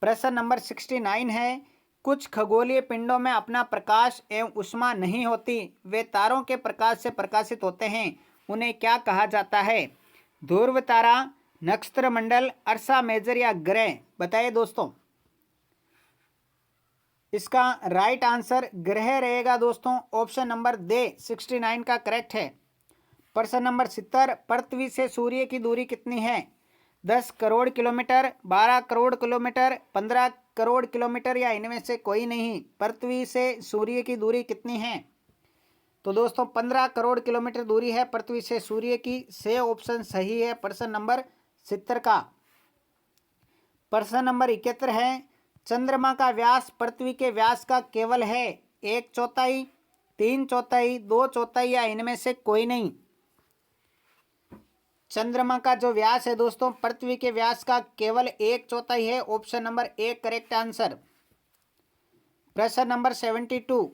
[SPEAKER 1] प्रश्न नंबर 69 है, कुछ खगोलीय पिंडों में अपना प्रकाश एवं उष्मा नहीं होती, वे तारों के प्रकाश से प्रकाशित होते हैं, उन्हें क्या कहा जाता है? ध्रुव तारा, नक्षत्र मंडल, अर्सा मेजर या ग्रह? बताइए दोस्तों। इसका राइट आंसर ग्रह रहेगा दोस्तों। ऑप्शन नंबर दे 69 का करेक्ट है। प्रश्न नंबर 70, पृथ्वी से सूर्य की दूरी कितनी है? 10 crore kilometre, 12 crore kilometre, 15 crore kilometre या इनमें से कोई नहीं? पृथ्वी से सूर्य की दूरी कितनी है? तो दोस्तों 15 करोड़ किलोमीटर दूरी है पृथ्वी से सूर्य की। से ऑप्शन सही है प्रश्न नंबर 70 का। प्रश्न नंबर 71 है, चंद्रमा का व्यास पृथ्वी के व्यास का केवल है 1/4, 3/4, 2/4 या इनमें से कोई नहीं? चंद्रमा का जो व्यास है दोस्तों पृथ्वी के व्यास का केवल 1/4 है। Option number A correct answer. प्रश्न नंबर 72,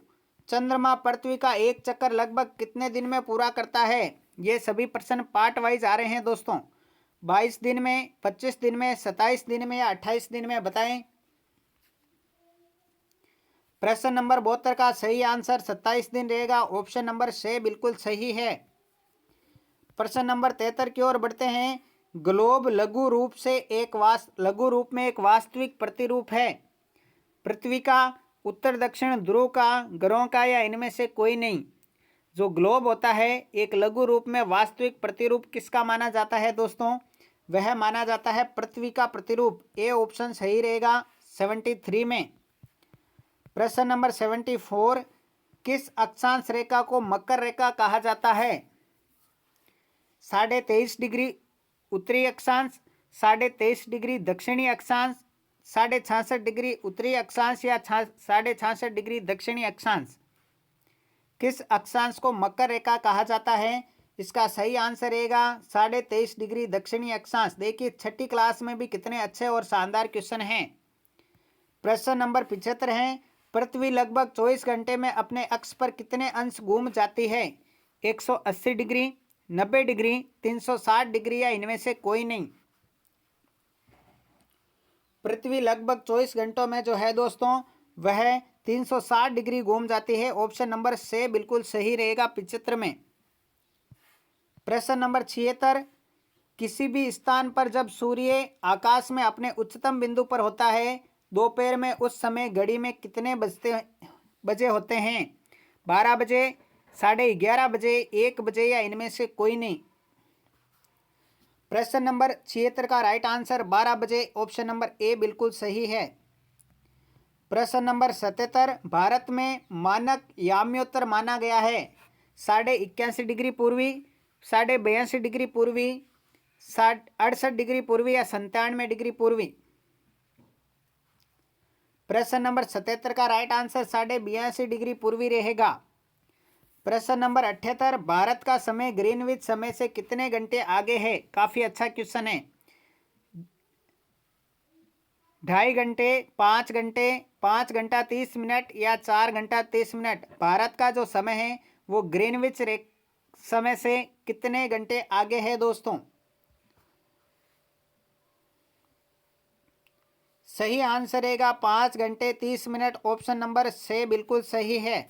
[SPEAKER 1] चंद्रमा पृथ्वी का एक चक्कर लगभग कितने दिन में पूरा करता है? ये सभी प्रश्न पार्ट वाइज आ रहे हैं दोस्तों। 22 दिन में, 25 दिन में, 27 दिन में या 28 दिन में? बताएं। प्रश्न नंबर 72 का सही आंसर 27 दिन रहेगा। ऑप्शन नंबर से बिल्कुल सही है। प्रश्न नंबर 73 की ओर बढ़ते हैं। ग्लोब लघु रूप में एक वास्तविक प्रतिरूप है पृथ्वी का, उत्तर दक्षिण ध्रुव का, ग्रहों का या इनमें से कोई नहीं? जो ग्लोब होता है एक लघु रूप में वास्तविक प्रतिरूप किसका माना जाता है दोस्तों? वह माना जाता है पृथ्वी का प्रतिरूप। ए ऑप्शन सही रहेगा 73 में। प्रश्न नंबर 74, किस अक्षांश रेखा को मकर रेखा कहा जाता है? 23.5 डिग्री उत्तरी अक्षांश, 23.5 डिग्री दक्षिणी अक्षांश, 66.5 डिग्री उत्तरी अक्षांश या 66.5 डिग्री दक्षिणी अक्षांश? किस अक्षांश को मकर रेखा कहा जाता है? इसका सही आंसर रहेगा 23.5 डिग्री दक्षिणी अक्षांश। देखिए 6ठी क्लास में भी कितने अच्छे और शानदार क्वेश्चन हैं। प्रश्न नंबर 75 है, पृथ्वी लगभग 24 घंटे में अपने अक्ष पर कितने अंश घूम जाती है? 180 डिग्री, 90 डिग्री, 360 डिग्री या इनमें से कोई नहीं। पृथ्वी लगभग 24 घंटों में जो है दोस्तों वह 360 डिग्री घूम जाती है। ऑप्शन नंबर से बिल्कुल सही रहेगा 75 में। प्रश्न नंबर 76, किसी भी स्थान पर जब सूर्य आकाश में अपने उच्चतम बिंदु पर होता है दोपहर में, उस समय घड़ी में कितने बजे होते हैं? 12 बजे, 11:30 बजे, 1 बजे या इनमें से कोई नहीं। प्रश्न नंबर 76 का राइट आंसर 12 बजे, ऑप्शन नंबर ए बिल्कुल सही है। प्रश्न नंबर 77, भारत में मानक याम्योत्तर माना गया है 81.5 डिग्री पूर्वी, 82 डिग्री पूर्वी, 68 डिग्री पूर्वी या 97 डिग्री पूर्वी। प्रश्न नंबर 77 का राइट आंसर 82 डिग्री पूर्वी रहेगा। प्रश्न नंबर 78, भारत का समय ग्रीनविच समय से कितने घंटे आगे है? काफी अच्छा क्वेश्चन है। 2.5 घंटे, 5 घंटे, 5 घंटा 30 मिनट या 4 घंटा 30 मिनट। भारत का जो समय है वो ग्रीनविच समय से कितने घंटे आगे है दोस्तों? सही आंसर रहेगा 5 घंटे 30 मिनट, ऑप्शन नंबर से बिल्कुल सही है।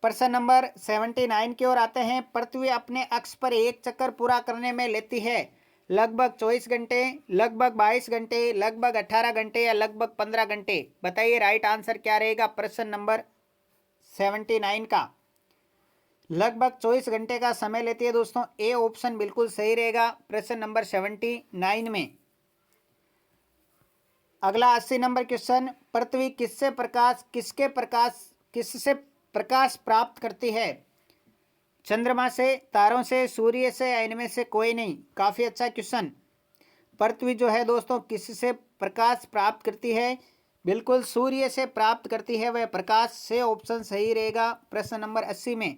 [SPEAKER 1] प्रश्न नंबर 79 की ओर आते हैं। पृथ्वी अपने अक्ष पर एक चक्कर पूरा करने में लेती है लगभग 24 घंटे, लगभग 22 घंटे, लगभग 18 घंटे या लगभग 15 घंटे। बताइए राइट आंसर क्या रहेगा प्रश्न नंबर 79 का? लगभग 24 घंटे का समय लेती है दोस्तों, ए ऑप्शन बिल्कुल सही रहेगा प्रश्न नंबर 79 में। अगला 80 नंबर क्वेश्चन, पृथ्वी किससे प्रकाश प्राप्त करती है? चंद्रमा से, तारों से, सूर्य से या इनमें से कोई नहीं। काफी अच्छा क्वेश्चन। पृथ्वी जो है दोस्तों किससे प्रकाश प्राप्त करती है? बिल्कुल सूर्य से प्राप्त करती है वह प्रकाश, से ऑप्शन सही रहेगा प्रश्न नंबर 80 में।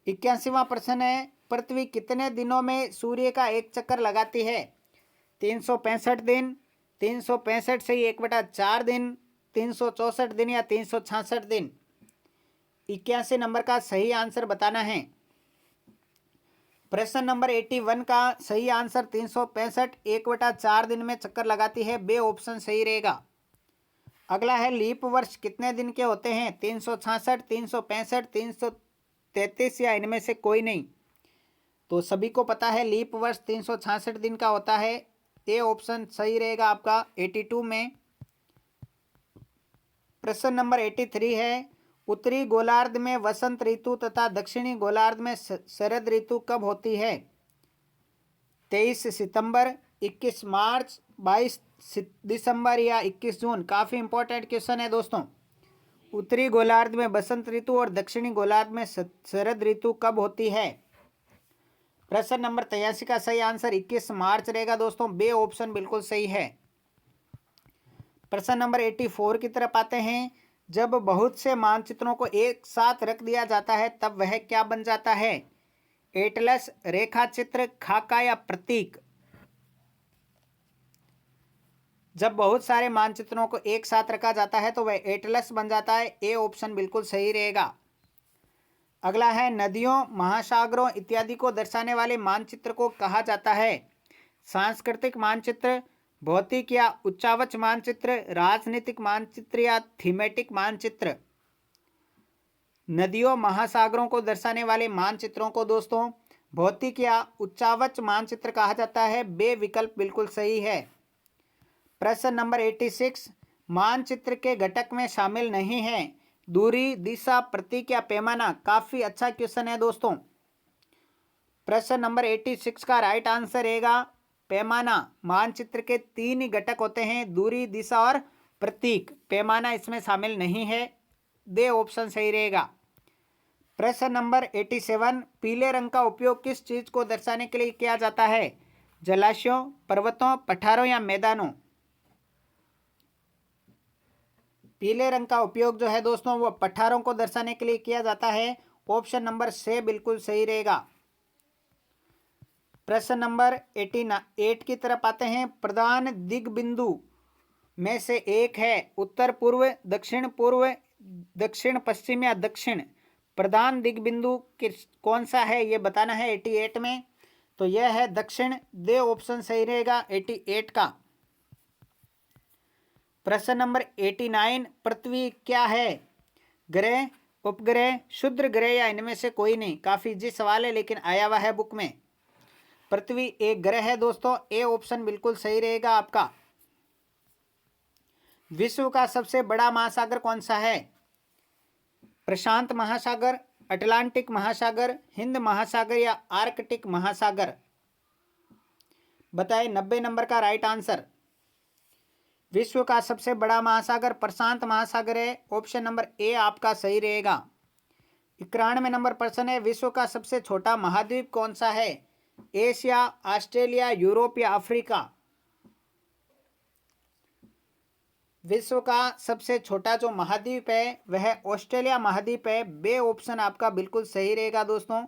[SPEAKER 1] 81वां प्रश्न है, पृथ्वी कितने दिनों में सूर्य का एक चक्कर लगाती है? 365 दिन, 365 से 1/4 दिन, 364 दिन या 366 दिन। 81 नंबर का सही आंसर बताना है। प्रश्न नंबर 81 का सही आंसर 365 1/4 दिन में चक्कर लगाती है, बे ऑप्शन सही रहेगा। अगला है लीप वर्ष कितने दिन के होते हैं? 366, 365, 333 या इनमें से कोई नहीं। तो सभी को पता है लीप वर्ष 366 दिन का होता है, ए ऑप्शन सही रहेगा आपका 82 में। प्रश्न नंबर 83 है, उत्तरी गोलार्ध में वसंत ऋतु तथा दक्षिणी गोलार्ध में शरद ऋतु कब होती है? 23 सितंबर, 21 मार्च, 22 दिसंबर या 21 जून। काफ़ी इंपॉर्टेंट क्वेश्चन है दोस्तों। उत्तरी गोलार्ध में बसंत ऋतु और दक्षिणी गोलार्ध में शरद ऋतु कब होती है? प्रश्न नंबर 83 का सही आंसर 21 मार्च रहेगा दोस्तों, बे ऑप्शन बिल्कुल सही है। प्रश्न नंबर 84 की तरफ आते हैं। जब बहुत से मानचित्रों को एक साथ रख दिया जाता है तब वह क्या बन जाता है? एटलस, रेखा चित्र, खाका या प्रतीक। जब बहुत सारे मानचित्रों को एक साथ रखा जाता है तो वह एटलस बन जाता है, ए ऑप्शन बिल्कुल सही रहेगा। अगला है नदियों, महासागरों इत्यादि को दर्शाने वाले मानचित्र को कहा जाता है? सांस्कृतिक मानचित्र, भौतिक या उच्चावच मानचित्र, राजनीतिक मानचित्र या थीमेटिक मानचित्र। नदियों, महासागरों को दर्शाने वाले मानचित्रों को दोस्तों भौतिक या उच्चावच मानचित्र कहा जाता है, बे विकल्प बिल्कुल सही है। प्रश्न नंबर 86, मानचित्र के घटक में शामिल नहीं है दूरी, दिशा, प्रतीक या पैमाना। काफी अच्छा क्वेश्चन है दोस्तों। प्रश्न नंबर 86 का राइट आंसर रहेगा पैमाना। मानचित्र के 3 ही घटक होते हैं, दूरी, दिशा और प्रतीक। पैमाना इसमें शामिल नहीं है, दे ऑप्शन सही रहेगा। प्रश्न नंबर 87, पीले रंग का उपयोग किस चीज को दर्शाने के लिए किया जाता है? जलाशयों, पर्वतों, पठारों या मैदानों। पीले रंग का उपयोग जो है दोस्तों वो पठारों को दर्शाने के लिए किया जाता है, ऑप्शन नंबर से बिल्कुल सही रहेगा। प्रश्न नंबर 88 की तरफ आते हैं। प्रधान दिग्बिंदु में से एक है उत्तर पूर्व, दक्षिण पूर्व, दक्षिण पश्चिम या दक्षिण प्रधान दिग्बिंदु कौन सा है ये बताना है 88 में। तो यह है दक्षिण, दे ऑप्शन सही रहेगा 88 का। प्रश्न नंबर 89, पृथ्वी क्या है? ग्रह, उपग्रह, क्षुद्र ग्रह या इनमें से कोई नहीं। काफी इजी सवाल है लेकिन आया हुआ है बुक में। पृथ्वी एक ग्रह है दोस्तों, ए ऑप्शन बिल्कुल सही रहेगा आपका। विश्व का सबसे बड़ा महासागर कौन सा है? प्रशांत महासागर, अटलांटिक महासागर, हिंद महासागर या आर्कटिक महासागर? बताएं 90 नंबर का राइट आंसर। विश्व का सबसे बड़ा महासागर प्रशांत महासागर है, ऑप्शन नंबर ए आपका सही रहेगा। 91 नंबर प्रश्न है, विश्व का सबसे छोटा महाद्वीप कौन सा है? एशिया, ऑस्ट्रेलिया, यूरोप या अफ्रीका? विश्व का सबसे छोटा जो महाद्वीप है वह ऑस्ट्रेलिया महाद्वीप है। बे ऑप्शन आपका बिल्कुल सही रहेगा दोस्तों,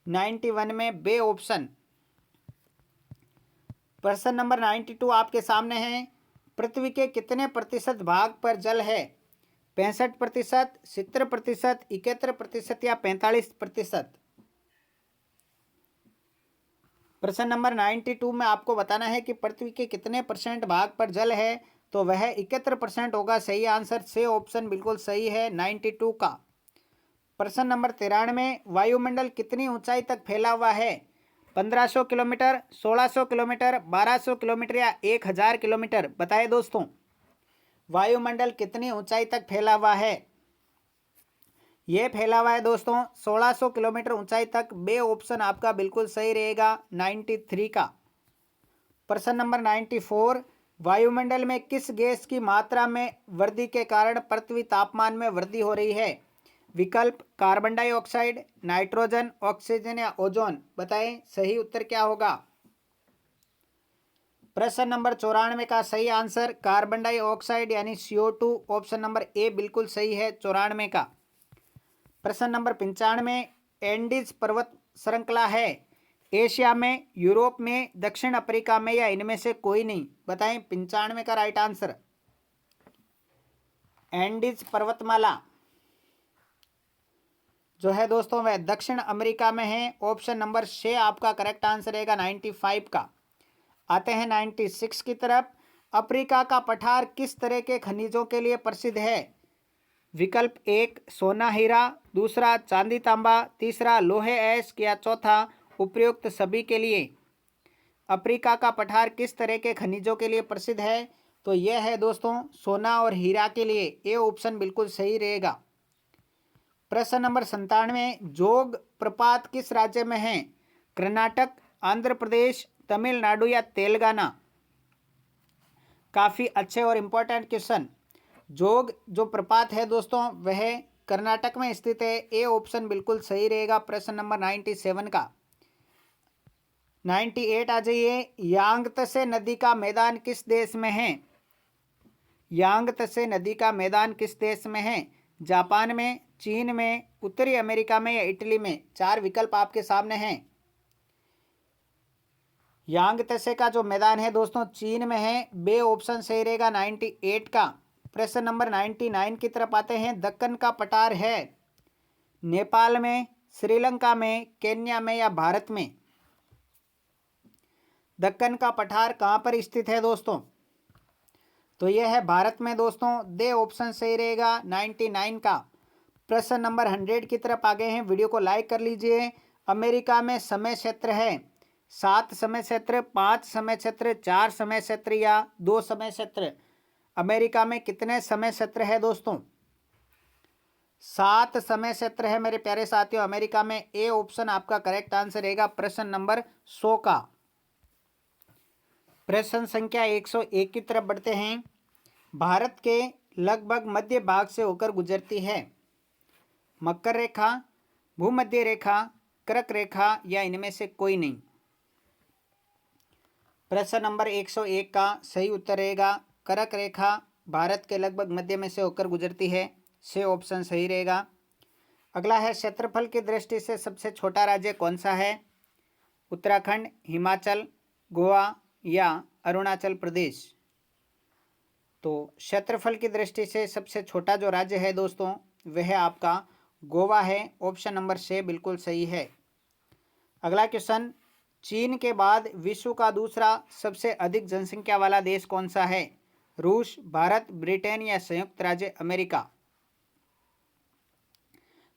[SPEAKER 1] 91 में बे ऑप्शन। प्रश्न नंबर 92 आपके सामने है, पृथ्वी के कितने प्रतिशत भाग पर जल है? 65%, 70%, 71% या 45%? प्रश्न नंबर 92 में आपको बताना है कि पृथ्वी के कितने परसेंट भाग पर जल है, तो वह 71% होगा। सही आंसर से ऑप्शन बिल्कुल सही है 92 का। प्रश्न नंबर 93, वायुमंडल कितनी ऊंचाई तक फैला हुआ है? 1500 किलोमीटर, 1600 किलोमीटर, 1200 किलोमीटर या 1000 किलोमीटर? बताएं दोस्तों, वायुमंडल कितनी ऊंचाई तक फैला हुआ है? ये फैला हुआ है दोस्तों 1600 किलोमीटर ऊंचाई तक। बे ऑप्शन आपका बिल्कुल सही रहेगा 93 का। प्रश्न नंबर 94, वायुमंडल में किस गैस की मात्रा में वृद्धि के कारण पृथ्वी तापमान में वृद्धि हो रही है? विकल्प कार्बन डाइऑक्साइड, नाइट्रोजन, ऑक्सीजन या ओजोन? बताएं सही उत्तर क्या होगा। प्रश्न नंबर 94 का सही आंसर कार्बन डाइऑक्साइड यानी CO2, ऑप्शन नंबर ए बिल्कुल सही है 94 का। प्रश्न नंबर 95, एंडीज पर्वत श्रृंखला है एशिया में, यूरोप में, दक्षिण अफ्रीका में या इनमें से कोई नहीं? बताएं 95 का राइट आंसर। एंडीज पर्वतमाला जो है दोस्तों वह दक्षिण अमेरिका में है, ऑप्शन नंबर से आपका करेक्ट आंसर रहेगा 95 का। आते हैं 96 की तरफ, अफ्रीका का पठार किस तरह के खनिजों के लिए प्रसिद्ध है? विकल्प 1 सोना हीरा, दूसरा चांदी तांबा, तीसरा लोहे ऐश या चौथा उपयुक्त सभी के लिए? अफ्रीका का पठार किस तरह के खनिजों के लिए प्रसिद्ध है? तो यह है दोस्तों सोना और हीरा के लिए। ये ऑप्शन बिल्कुल सही रहेगा। प्रश्न नंबर 97, जोग प्रपात किस राज्य में है? कर्नाटक, आंध्र प्रदेश, तमिलनाडु या तेलंगाना? काफी अच्छे और इंपॉर्टेंट क्वेश्चन। जोग जो प्रपात है दोस्तों वह कर्नाटक में स्थित है। ए ऑप्शन बिल्कुल सही रहेगा प्रश्न नंबर 97 का। 98 आ जाइए, यांगत्से नदी का मैदान किस देश में है? यांगत्से नदी का मैदान किस देश में है? जापान में, चीन में, उत्तरी अमेरिका में या इटली में? 4 विकल्प आपके सामने हैं। यांगत्से का जो मैदान है दोस्तों चीन में है। बे ऑप्शन सही रहेगा 98 का। प्रश्न नंबर 99 की तरफ आते हैं, दक्कन का पठार है नेपाल में, श्रीलंका में, केन्या में या भारत में? दक्कन का पठार कहाँ पर स्थित है दोस्तों? तो यह है भारत में दोस्तों। दे ऑप्शन सही रहेगा 99 का। प्रश्न नंबर 100 की तरफ आ गए हैं, वीडियो को लाइक कर लीजिए। अमेरिका में समय क्षेत्र है 7 समय क्षेत्र, 5 समय क्षेत्र, 4 समय क्षेत्र या 2 समय क्षेत्र? अमेरिका में कितने समय क्षेत्र है दोस्तों? 7 समय क्षेत्र है मेरे प्यारे साथियों अमेरिका में। ए ऑप्शन आपका करेक्ट आंसर रहेगा प्रश्न नंबर 100 का। प्रश्न संख्या 101 की तरफ बढ़ते हैं, भारत के लगभग मध्य भाग से होकर गुजरती है? मकर रेखा, भूमध्य रेखा, कर्क रेखा या इनमें से कोई नहीं? प्रश्न नंबर 101 का सही उत्तर रहेगा कर्क रेखा भारत के लगभग मध्य में से होकर गुजरती है। से ऑप्शन सही रहेगा। अगला है, क्षेत्रफल की दृष्टि से सबसे छोटा राज्य कौन सा है? उत्तराखंड, हिमाचल, गोवा या अरुणाचल प्रदेश? तो क्षेत्रफल की दृष्टि से सबसे छोटा जो राज्य है दोस्तों वह आपका गोवा है। ऑप्शन नंबर C बिल्कुल सही है। अगला क्वेश्चन, चीन के बाद विश्व का दूसरा सबसे अधिक जनसंख्या वाला देश कौन सा है? रूस, भारत, ब्रिटेन या संयुक्त राज्य अमेरिका?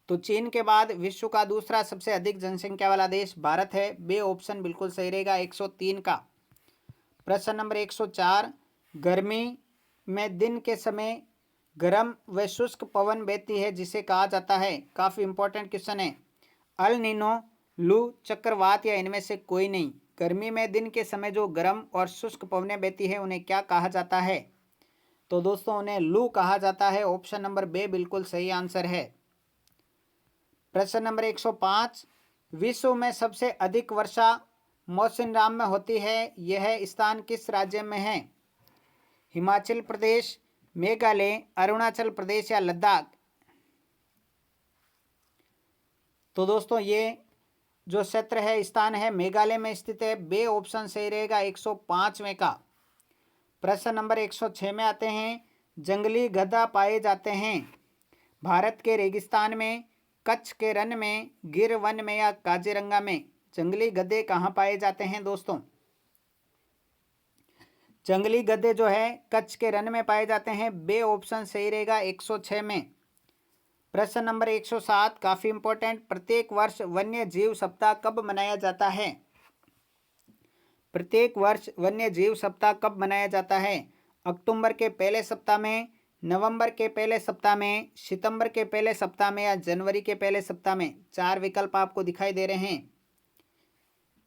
[SPEAKER 1] तो चीन के बाद विश्व का दूसरा सबसे अधिक जनसंख्या वाला देश भारत है। बे ऑप्शन बिल्कुल सही रहेगा 103 का। प्रश्न नंबर 104, गर्मी में दिन के समय गर्म व शुष्क पवन बहती है जिसे कहा जाता है? काफ़ी इंपॉर्टेंट क्वेश्चन है। अल नीनो, लू, चक्रवात या इनमें से कोई नहीं? गर्मी में दिन के समय जो गर्म और शुष्क पवनें बहती है उन्हें क्या कहा जाता है? तो दोस्तों उन्हें लू कहा जाता है। ऑप्शन नंबर बे बिल्कुल सही आंसर है। प्रश्न नंबर 105, विश्व में सबसे अधिक वर्षा मौसिनराम में होती है, यह स्थान किस राज्य में है? हिमाचल प्रदेश, मेघालय, अरुणाचल प्रदेश या लद्दाख? तो दोस्तों ये जो क्षेत्र है, स्थान है, मेघालय में स्थित है। बे ऑप्शन सही रहेगा 105वें का। प्रश्न नंबर 106 में आते हैं, जंगली गधा पाए जाते हैं भारत के रेगिस्तान में, कच्छ के रन में, गिर वन में या काजीरंगा में? जंगली गधे कहाँ पाए जाते हैं दोस्तों? जंगली गधे जो है कच्छ के रन में पाए जाते हैं। बे ऑप्शन सही रहेगा 106 में। प्रश्न नंबर 107 काफ़ी इंपॉर्टेंट, प्रत्येक वर्ष वन्य जीव सप्ताह कब मनाया जाता है? प्रत्येक वर्ष वन्य जीव सप्ताह कब मनाया जाता है? अक्टूबर के पहले सप्ताह में, नवंबर के पहले सप्ताह में, सितंबर के पहले सप्ताह में या जनवरी के पहले सप्ताह में? 4 विकल्प आपको दिखाई दे रहे हैं।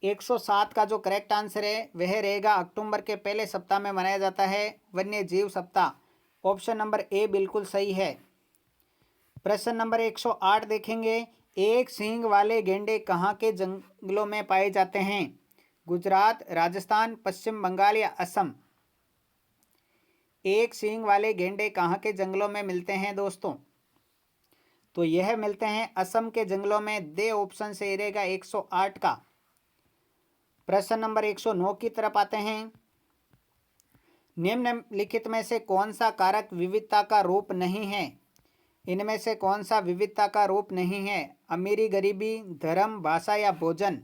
[SPEAKER 1] 107 का जो करेक्ट आंसर है वह रहेगा अक्टूबर के पहले सप्ताह में मनाया जाता है वन्य जीव सप्ताह। ऑप्शन नंबर ए बिल्कुल सही है। प्रश्न नंबर 108 देखेंगे, एक सींग वाले गेंडे कहाँ के जंगलों में पाए जाते हैं? गुजरात, राजस्थान, पश्चिम बंगाल या असम? एक सींग वाले गेंडे कहाँ के जंगलों में मिलते हैं दोस्तों? तो यह मिलते हैं असम के जंगलों में। दे ऑप्शन सही रहेगा 108 का। प्रश्न नंबर 109 की तरफ आते हैं, निम्नलिखित में से कौन सा कारक विविधता का रूप नहीं है? इनमें से कौन सा विविधता का रूप नहीं है? अमीरी, गरीबी, धर्म, भाषा या भोजन?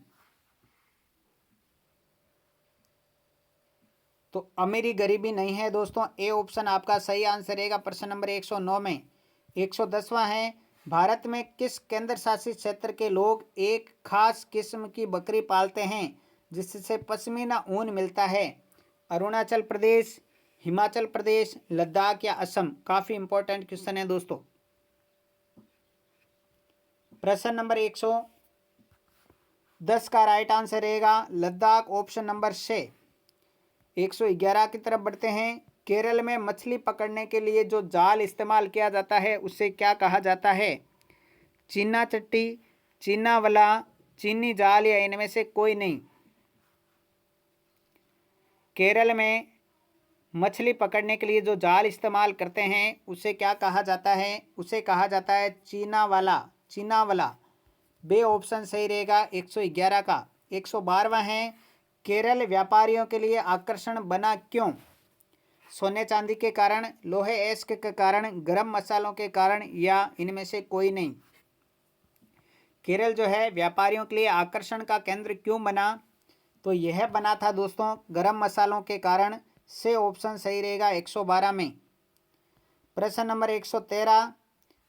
[SPEAKER 1] तो अमीरी गरीबी नहीं है दोस्तों। ए ऑप्शन आपका सही आंसर रहेगा प्रश्न नंबर 109 में। 110वां है, भारत में किस केंद्र शासित क्षेत्र के लोग एक खास किस्म की बकरी पालते हैं जिससे पश्मीना ऊन मिलता है? अरुणाचल प्रदेश, हिमाचल प्रदेश, लद्दाख या असम? काफ़ी इंपॉर्टेंट क्वेश्चन है दोस्तों। प्रश्न नंबर 110 का राइट आंसर रहेगा लद्दाख। ऑप्शन नंबर से। 111 की तरफ बढ़ते हैं, केरल में मछली पकड़ने के लिए जो जाल इस्तेमाल किया जाता है उसे क्या कहा जाता है? चीना चट्टी, चीना वला, चीनी जाल या इनमें से कोई नहीं? केरल में मछली पकड़ने के लिए जो जाल इस्तेमाल करते हैं उसे क्या कहा जाता है? उसे कहा जाता है चीना वाला, चीना वाला। बे ऑप्शन सही रहेगा 111 का। 112वां है, केरल व्यापारियों के लिए आकर्षण बना क्यों? सोने चांदी के कारण, लोहे एस्क के कारण, गरम मसालों के कारण या इनमें से कोई नहीं? केरल जो है व्यापारियों के लिए आकर्षण का केंद्र क्यों बना? तो यह बना था दोस्तों गरम मसालों के कारण। से ऑप्शन सही रहेगा 112 में। प्रश्न नंबर 113,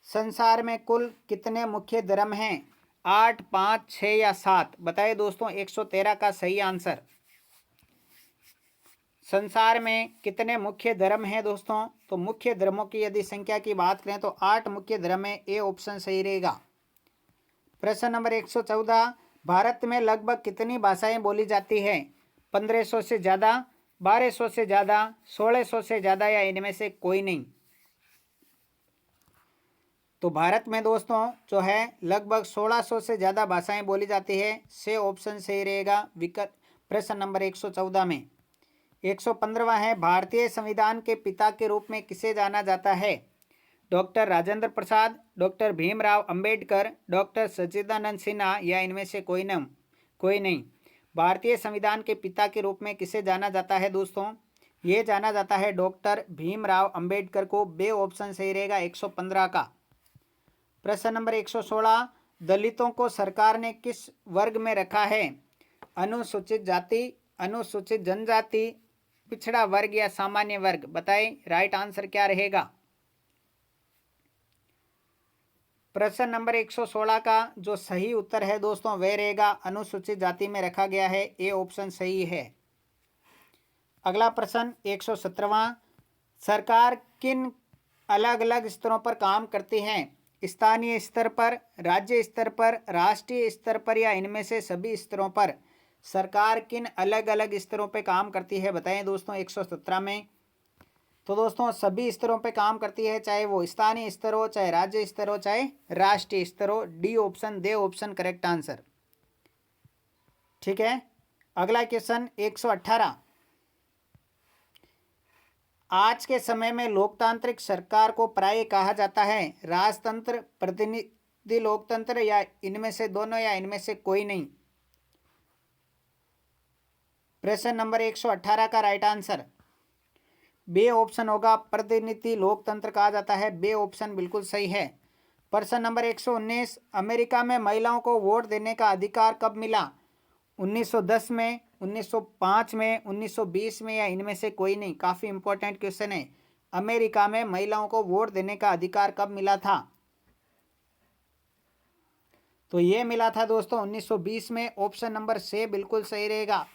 [SPEAKER 1] संसार में कुल कितने मुख्य धर्म हैं? 8, 5, 6 या 7? बताइए दोस्तों 113 का सही आंसर। संसार में कितने मुख्य धर्म हैं दोस्तों? तो मुख्य धर्मों की यदि संख्या की बात करें तो 8 मुख्य धर्म है। ए ऑप्शन सही रहेगा। प्रश्न नंबर 114, भारत में लगभग कितनी भाषाएं बोली जाती है? 1500 से ज़्यादा, 1200 से ज़्यादा, 1600 से ज़्यादा या इनमें से कोई नहीं? तो भारत में दोस्तों जो है लगभग 1600 से ज़्यादा भाषाएं बोली जाती है। से ऑप्शन सही रहेगा विकल्प प्रश्न नंबर 114 में। 115वां है, भारतीय संविधान के पिता के रूप में किसे जाना जाता है? Doctor Rajendra Prasad, doctor Bhimrao Ambedkar, doctor सच्चिदानंद सिन्हा या इनमें से कोई नहीं? भारतीय संविधान के पिता के रूप में किसे जाना जाता है दोस्तों? ये जाना जाता है डॉक्टर भीमराव अंबेडकर को। बे ऑप्शन सही रहेगा 115 का। प्रश्न नंबर 116, दलितों को सरकार ने किस वर्ग में रखा है? अनुसूचित जाति, अनुसूचित जनजाति, पिछड़ा वर्ग या सामान्य वर्ग? बताएं राइट आंसर क्या रहेगा। प्रश्न नंबर 116 का जो सही उत्तर है दोस्तों वह रहेगा अनुसूचित जाति में रखा गया है, ए ऑप्शन सही है। अगला प्रश्न 117वां, सरकार किन अलग अलग स्तरों पर काम करती है? स्थानीय स्तर पर, राज्य स्तर पर, राष्ट्रीय स्तर पर या इनमें से सभी स्तरों पर? सरकार किन अलग अलग स्तरों पर काम करती है बताएं दोस्तों 117 में। तो दोस्तों सभी स्तरों पे काम करती है, चाहे वो स्थानीय स्तर हो, चाहे राज्य स्तर हो, चाहे राष्ट्रीय स्तर हो। डी ऑप्शन, दे ऑप्शन करेक्ट आंसर। ठीक है, अगला क्वेश्चन 118, आज के समय में लोकतांत्रिक सरकार को प्राय कहा जाता है राजतंत्र, प्रतिनिधि लोकतंत्र या इनमें से दोनों या इनमें से कोई नहीं? प्रश्न नंबर 118 का राइट आंसर बे ऑप्शन होगा, प्रतिनिधि लोकतंत्र कहा जाता है। बे ऑप्शन बिल्कुल सही है। प्रश्न नंबर 119, अमेरिका में महिलाओं को वोट देने का अधिकार कब मिला? 1910 में, 1905 में, 1920 में या इनमें से कोई नहीं? काफ़ी इंपॉर्टेंट क्वेश्चन है। अमेरिका में महिलाओं को वोट देने का अधिकार कब मिला था? तो ये मिला था दोस्तों 1920 में। ऑप्शन नंबर से बिल्कुल सही रहेगा।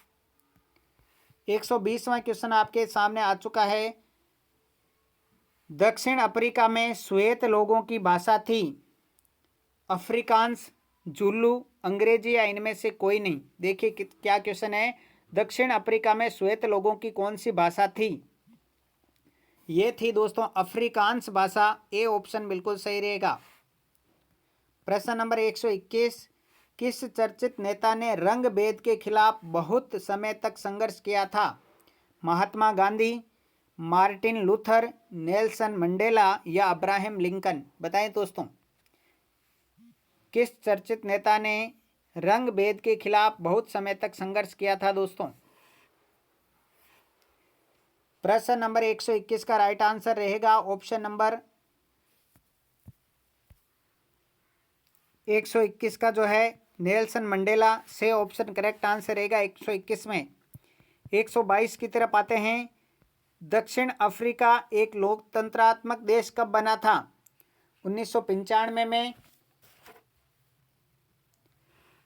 [SPEAKER 1] 120वां क्वेश्चन आपके सामने आ चुका है। दक्षिण अफ्रीका में श्वेत लोगों की भाषा थी अफ्रीकांस, जुलू, अंग्रेजी या इनमें से कोई नहीं? देखिए क्या क्वेश्चन है। दक्षिण अफ्रीका में श्वेत लोगों की कौन सी भाषा थी? ये थी दोस्तों अफ्रीकांस भाषा। ए ऑप्शन बिल्कुल सही रहेगा। प्रश्न नंबर 121, किस चर्चित नेता ने रंग भेद के खिलाफ बहुत समय तक संघर्ष किया था? Mahatma Gandhi, Martin Luther, Nelson Mandela या अब्राहम लिंकन? बताएं दोस्तों किस चर्चित नेता ने रंग भेद के खिलाफ बहुत समय तक संघर्ष किया था दोस्तों? प्रश्न नंबर 121 का राइट आंसर रहेगा ऑप्शन नंबर 121 का जो है नेल्सन मंडेला। से ऑप्शन करेक्ट आंसर रहेगा 121 में। 122 की तरफ आते हैं। दक्षिण अफ्रीका एक लोकतंत्रात्मक देश कब बना था? 1995 में,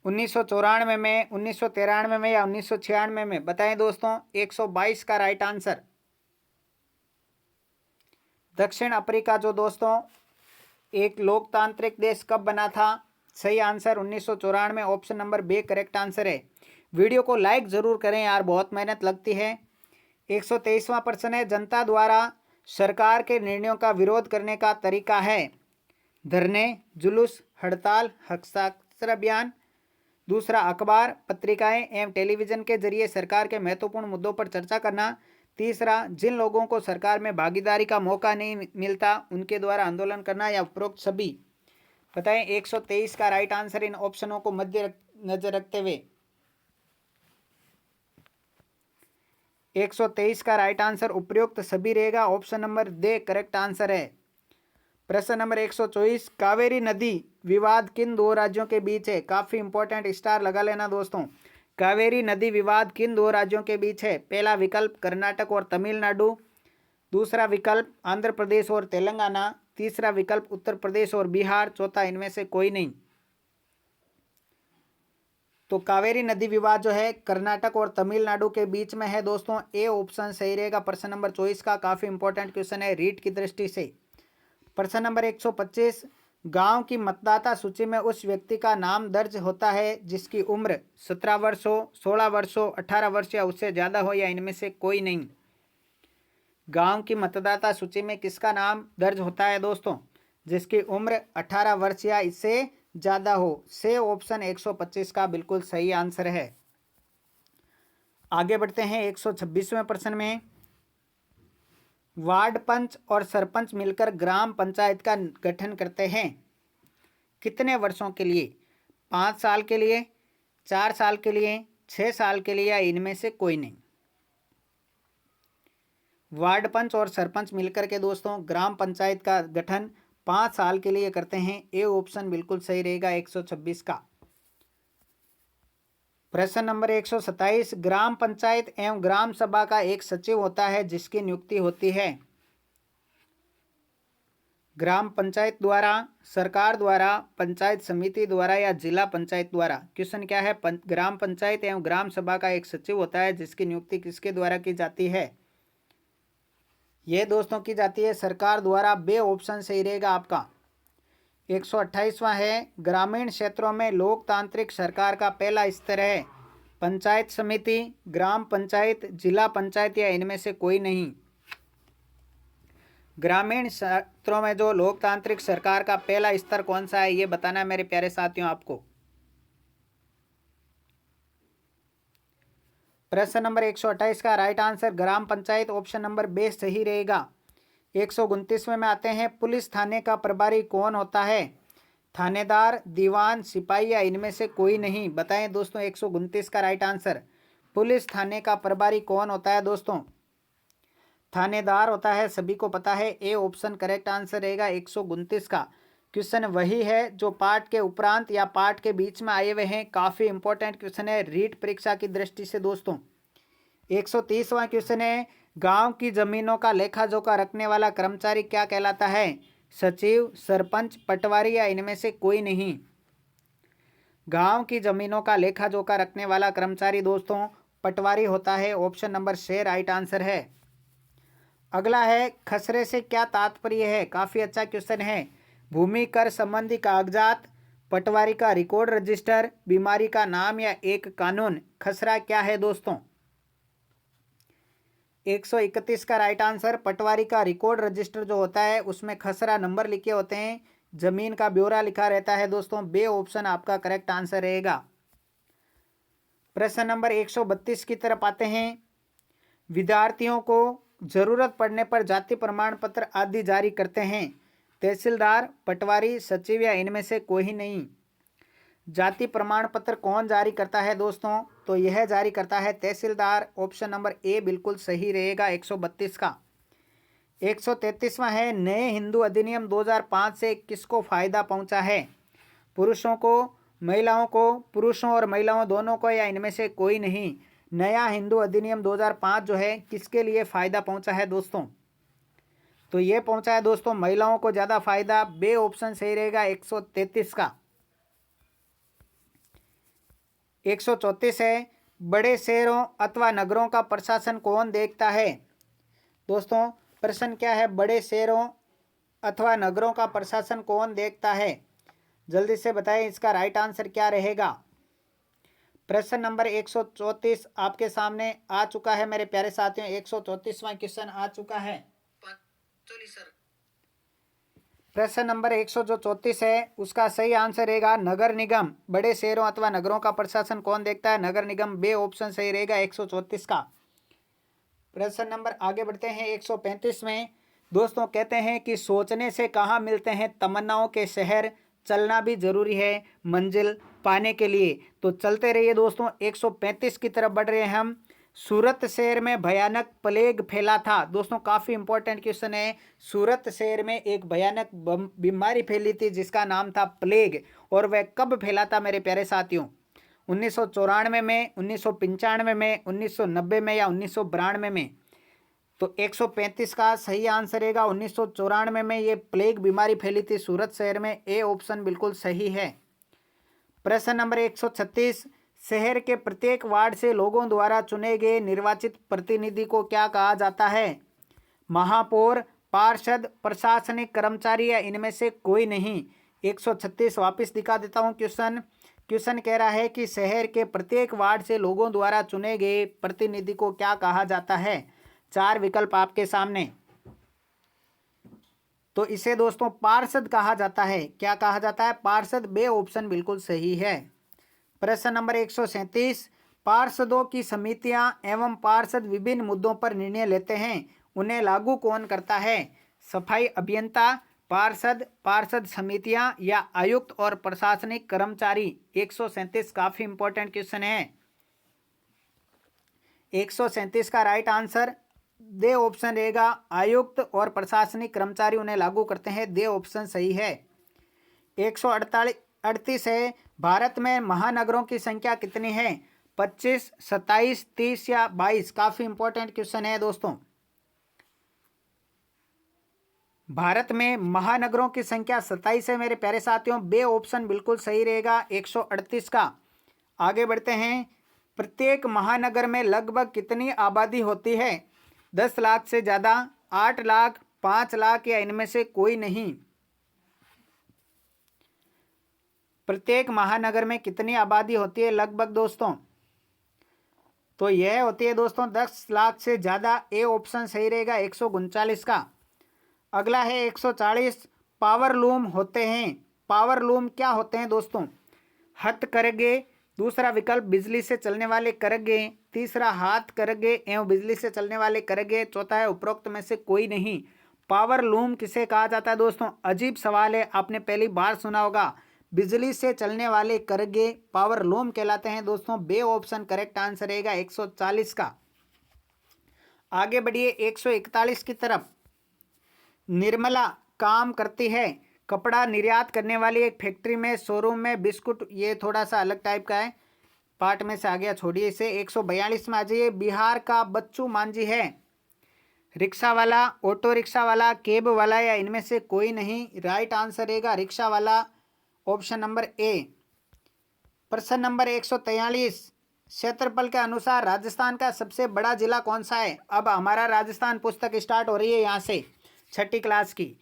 [SPEAKER 1] 1994 में, 1993 में या 1996 में? बताएं दोस्तों 122 का राइट आंसर। दक्षिण अफ्रीका जो दोस्तों एक लोकतांत्रिक देश कब बना था? सही आंसर 1994 में। Option number B correct answer है। वीडियो को लाइक ज़रूर करें यार, बहुत मेहनत लगती है। 123वां प्रश्न है, जनता द्वारा सरकार के निर्णयों का विरोध करने का तरीका है? धरने, जुलूस, हड़ताल, हस्ताक्षर अभियान? दूसरा अखबार, पत्रिकाएं एवं टेलीविज़न के जरिए सरकार के महत्वपूर्ण मुद्दों पर चर्चा करना? तीसरा, जिन लोगों को सरकार में भागीदारी का मौका नहीं मिलता उनके द्वारा आंदोलन करना या उपरोक्त सभी? बताएं 123 का राइट आंसर इन ऑप्शनों को मध्य नजर रखते हुए। 123 का राइट आंसर उपरोक्त सभी रहेगा। ऑप्शन नंबर दे करेक्ट आंसर है। प्रश्न नंबर 124, कावेरी नदी विवाद किन दो राज्यों के बीच है? काफी इंपॉर्टेंट, स्टार लगा लेना दोस्तों। कावेरी नदी विवाद किन दो राज्यों के बीच है? पहला विकल्प कर्नाटक और तमिलनाडु, दूसरा विकल्प आंध्र प्रदेश और तेलंगाना, तीसरा विकल्प उत्तर प्रदेश और बिहार, चौथा इनमें से कोई नहीं? तो कावेरी नदी विवाद जो है कर्नाटक और तमिलनाडु के बीच में है दोस्तों। ए ऑप्शन सही रहेगा प्रश्न नंबर 24 का। काफी इंपॉर्टेंट क्वेश्चन है रीट की दृष्टि से। प्रश्न नंबर 125, गांव की मतदाता सूची में उस व्यक्ति का नाम दर्ज होता है जिसकी उम्र 17 वर्ष हो, 16 वर्ष हो, 18 वर्ष या उससे ज़्यादा हो या इनमें से कोई नहीं? गांव की मतदाता सूची में किसका नाम दर्ज होता है दोस्तों? जिसकी उम्र 18 वर्ष या इससे ज़्यादा हो। से ऑप्शन 125 का बिल्कुल सही आंसर है। आगे बढ़ते हैं 126वें प्रश्न में। वार्ड पंच और सरपंच मिलकर ग्राम पंचायत का गठन करते हैं कितने वर्षों के लिए? 5 साल के लिए, 4 साल के लिए, 6 साल के लिए या इनमें से कोई नहीं? वार्ड पंच और सरपंच मिलकर के दोस्तों ग्राम पंचायत का गठन 5 साल के लिए करते हैं। ए ऑप्शन बिल्कुल सही रहेगा 126 का। प्रश्न नंबर 127, ग्राम पंचायत एवं ग्राम सभा का एक सचिव होता है जिसकी नियुक्ति होती है। ग्राम पंचायत द्वारा, सरकार द्वारा, पंचायत समिति द्वारा या जिला पंचायत द्वारा। क्वेश्चन क्या है, ग्राम पंचायत एवं ग्राम सभा का एक सचिव होता है जिसकी नियुक्ति किसके द्वारा की जाती है। यह दोस्तों की जाती है सरकार द्वारा। बे ऑप्शन सही रहेगा आपका। 128वां है, ग्रामीण क्षेत्रों में लोकतांत्रिक सरकार का पहला स्तर है पंचायत समिति, ग्राम पंचायत, जिला पंचायत या इनमें से कोई नहीं। ग्रामीण क्षेत्रों में जो लोकतांत्रिक सरकार का पहला स्तर कौन सा है ये बताना है मेरे प्यारे साथियों आपको। प्रश्न नंबर 128 का राइट आंसर ग्राम पंचायत ऑप्शन नंबर बे सही रहेगा। 129वें में आते हैं, पुलिस थाने का प्रभारी कौन होता है। थानेदार, दीवान, सिपाही या इनमें से कोई नहीं। बताएं दोस्तों 129 का राइट आंसर। पुलिस थाने का प्रभारी कौन होता है दोस्तों। थानेदार होता है, सभी को पता है। ए ऑप्शन करेक्ट आंसर रहेगा 129 का। क्वेश्चन वही है जो पाठ के उपरांत या पाठ के बीच में आए हुए हैं। काफ़ी इंपॉर्टेंट क्वेश्चन है रीट परीक्षा की दृष्टि से दोस्तों। 130वां क्वेश्चन है, गांव की जमीनों का लेखा जोखा रखने वाला कर्मचारी क्या कहलाता है। सचिव, सरपंच, पटवारी या इनमें से कोई नहीं। गांव की जमीनों का लेखा जोखा रखने वाला कर्मचारी दोस्तों पटवारी होता है। ऑप्शन नंबर से राइट आंसर है। अगला है, खसरे से क्या तात्पर्य है। काफ़ी अच्छा क्वेश्चन है। भूमि कर संबंधी कागजात, पटवारी का रिकॉर्ड रजिस्टर, बीमारी का नाम या एक कानून। खसरा क्या है दोस्तों। 131 का राइट आंसर, पटवारी का रिकॉर्ड रजिस्टर जो होता है उसमें खसरा नंबर लिखे होते हैं, जमीन का ब्यौरा लिखा रहता है दोस्तों। बे ऑप्शन आपका करेक्ट आंसर रहेगा। प्रश्न नंबर 132 की तरफ आते हैं, विद्यार्थियों को जरूरत पड़ने पर जाति प्रमाण पत्र आदि जारी करते हैं तहसीलदार, पटवारी, सचिव या इनमें से कोई नहीं। जाति प्रमाण पत्र कौन जारी करता है दोस्तों, तो यह जारी करता है तहसीलदार। ऑप्शन नंबर ए बिल्कुल सही रहेगा 132 का। 133वां है, नए हिंदू अधिनियम 2005 से किसको फायदा पहुंचा है। पुरुषों को, महिलाओं को, पुरुषों और महिलाओं दोनों को या इनमें से कोई नहीं। नया हिंदू अधिनियम 2005 जो है किसके लिए फ़ायदा पहुंचा है दोस्तों, तो ये पहुंचा है दोस्तों महिलाओं को ज़्यादा फायदा। बे ऑप्शन सही रहेगा 133 का। 134 है, बड़े शहरों अथवा नगरों का प्रशासन कौन देखता है। दोस्तों प्रश्न क्या है, बड़े शहरों अथवा नगरों का प्रशासन कौन देखता है। जल्दी से बताएं इसका राइट आंसर क्या रहेगा। प्रश्न नंबर 134 आपके सामने आ चुका है मेरे प्यारे साथियों। 134वां क्वेश्चन आ चुका है। प्रश्न नंबर 134 है उसका सही आंसर रहेगा नगर निगम। बड़े शहरों अथवा नगरों का प्रशासन कौन देखता है, नगर निगम। बे ऑप्शन सही रहेगा 134 का। प्रश्न नंबर आगे बढ़ते हैं 135 में। दोस्तों कहते हैं कि सोचने से कहाँ मिलते हैं तमन्नाओं के शहर, चलना भी जरूरी है मंजिल पाने के लिए। तो चलते रहिए दोस्तों। 135 की तरफ बढ़ रहे हैं हम। सूरत शहर में भयानक प्लेग फैला था। दोस्तों काफ़ी इंपॉर्टेंट क्वेश्चन है। सूरत शहर में एक भयानक बीमारी फैली थी जिसका नाम था प्लेग, और वह कब फैला था मेरे प्यारे साथियों। 1994 में, 1995 में, 1990 में या 1992 में। तो 135 का सही आंसर रहेगा 1994 में ये प्लेग बीमारी फैली थी सूरत शहर में। ए ऑप्शन बिल्कुल सही है। प्रश्न नंबर 136, शहर के प्रत्येक वार्ड से लोगों द्वारा चुने गए निर्वाचित प्रतिनिधि को क्या कहा जाता है। महापौर, पार्षद, प्रशासनिक कर्मचारी या इनमें से कोई नहीं। 136 वापस दिखा देता हूँ क्वेश्चन। क्वेश्चन कह रहा है कि शहर के प्रत्येक वार्ड से लोगों द्वारा चुने गए प्रतिनिधि को क्या कहा जाता है। 4 विकल्प आपके सामने। तो इसे दोस्तों पार्षद कहा जाता है। क्या कहा जाता है, पार्षद। बे ऑप्शन बिल्कुल सही है। प्रश्न नंबर 137, पार्षदों की समितियां एवं पार्षद विभिन्न मुद्दों पर निर्णय लेते हैं, उन्हें लागू कौन करता है। सफाई अभियंता, पार्षद, पार्षद समितियां या आयुक्त और प्रशासनिक कर्मचारी। 137 काफी इंपॉर्टेंट क्वेश्चन है। 137 का राइट आंसर दे ऑप्शन रहेगा आयुक्त और प्रशासनिक कर्मचारी उन्हें लागू करते हैं, दे ऑप्शन सही है। 138 है, भारत में महानगरों की संख्या कितनी है? 25, 27, 30 या 22? काफी इंपॉर्टेंट क्वेश्चन है दोस्तों। भारत में महानगरों की संख्या 27 है मेरे प्यारे साथियों, बे ऑप्शन बिल्कुल सही रहेगा 138 का। आगे बढ़ते हैं, प्रत्येक महानगर में लगभग कितनी आबादी होती है? 10 लाख से ज़्यादा, 8 लाख, 5 लाख या इनमें से कोई नहीं? प्रत्येक महानगर में कितनी आबादी होती है लगभग दोस्तों? तो यह होती है दोस्तों 10 लाख से ज़्यादा, ए ऑप्शन सही रहेगा 139 का। अगला है 140, पावर लूम होते हैं। पावर लूम क्या होते हैं दोस्तों? हथकरघे, दूसरा विकल्प बिजली से चलने वाले करघे, तीसरा हाथ करघे एवं बिजली से चलने वाले करघे, चौथा है उपरोक्त में से कोई नहीं। पावर लूम किसे कहा जाता है दोस्तों? अजीब सवाल है, आपने पहली बार सुना होगा। बिजली से चलने वाले करघे पावर लूम कहलाते हैं दोस्तों, बे ऑप्शन करेक्ट आंसर रहेगा 140 का। आगे बढ़िए 141 की तरफ। निर्मला काम करती है कपड़ा निर्यात करने वाली एक फैक्ट्री में, शोरूम में, बिस्कुट, ये थोड़ा सा अलग टाइप का है, पार्ट में से आ गया, छोड़िए इसे। 142 में आ जाइए, बिहार का बच्चू मांझी है। रिक्शा वाला, ऑटो रिक्शा वाला, केब वाला या इनमें से कोई नहीं? राइट आंसर रहेगा रिक्शा वाला, ऑप्शन नंबर ए। प्रश्न नंबर 143, क्षेत्रफल के अनुसार राजस्थान का सबसे बड़ा जिला कौन सा है? अब हमारा राजस्थान पुस्तक स्टार्ट हो रही है यहाँ से, 6ठी क्लास की।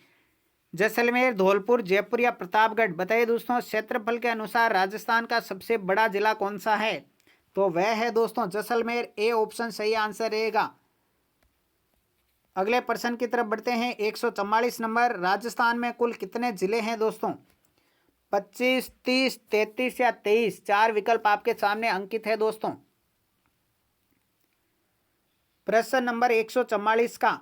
[SPEAKER 1] जैसलमेर, धौलपुर, जयपुर या प्रतापगढ़? बताइए दोस्तों, क्षेत्रफल के अनुसार राजस्थान का सबसे बड़ा जिला कौन सा है? तो वह है दोस्तों जैसलमेर, ए ऑप्शन सही आंसर रहेगा। अगले प्रश्न की तरफ बढ़ते हैं, 144 नंबर। राजस्थान में कुल कितने जिले हैं दोस्तों? 25, 30, 33 या 23? 4 विकल्प आपके सामने अंकित है दोस्तों। प्रश्न नंबर 144 का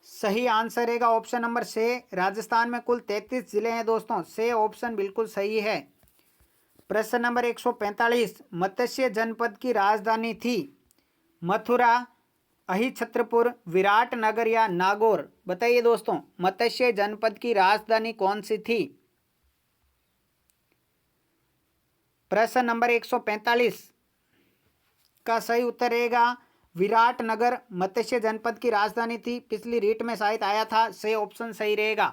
[SPEAKER 1] सही आंसर रहेगा ऑप्शन नंबर से। राजस्थान में कुल 33 जिले हैं दोस्तों, से ऑप्शन बिल्कुल सही है। प्रश्न नंबर 145, मत्स्य जनपद की राजधानी थी मथुरा, अहिछत्रपुर, विराटनगर या नागौर? बताइए दोस्तों, मत्स्य जनपद की राजधानी कौन सी थी? प्रश्न नंबर 145 का सही उत्तर रहेगा विराटनगर, मत्स्य जनपद की राजधानी थी, पिछली रीट में शायद आया था, से ऑप्शन सही रहेगा।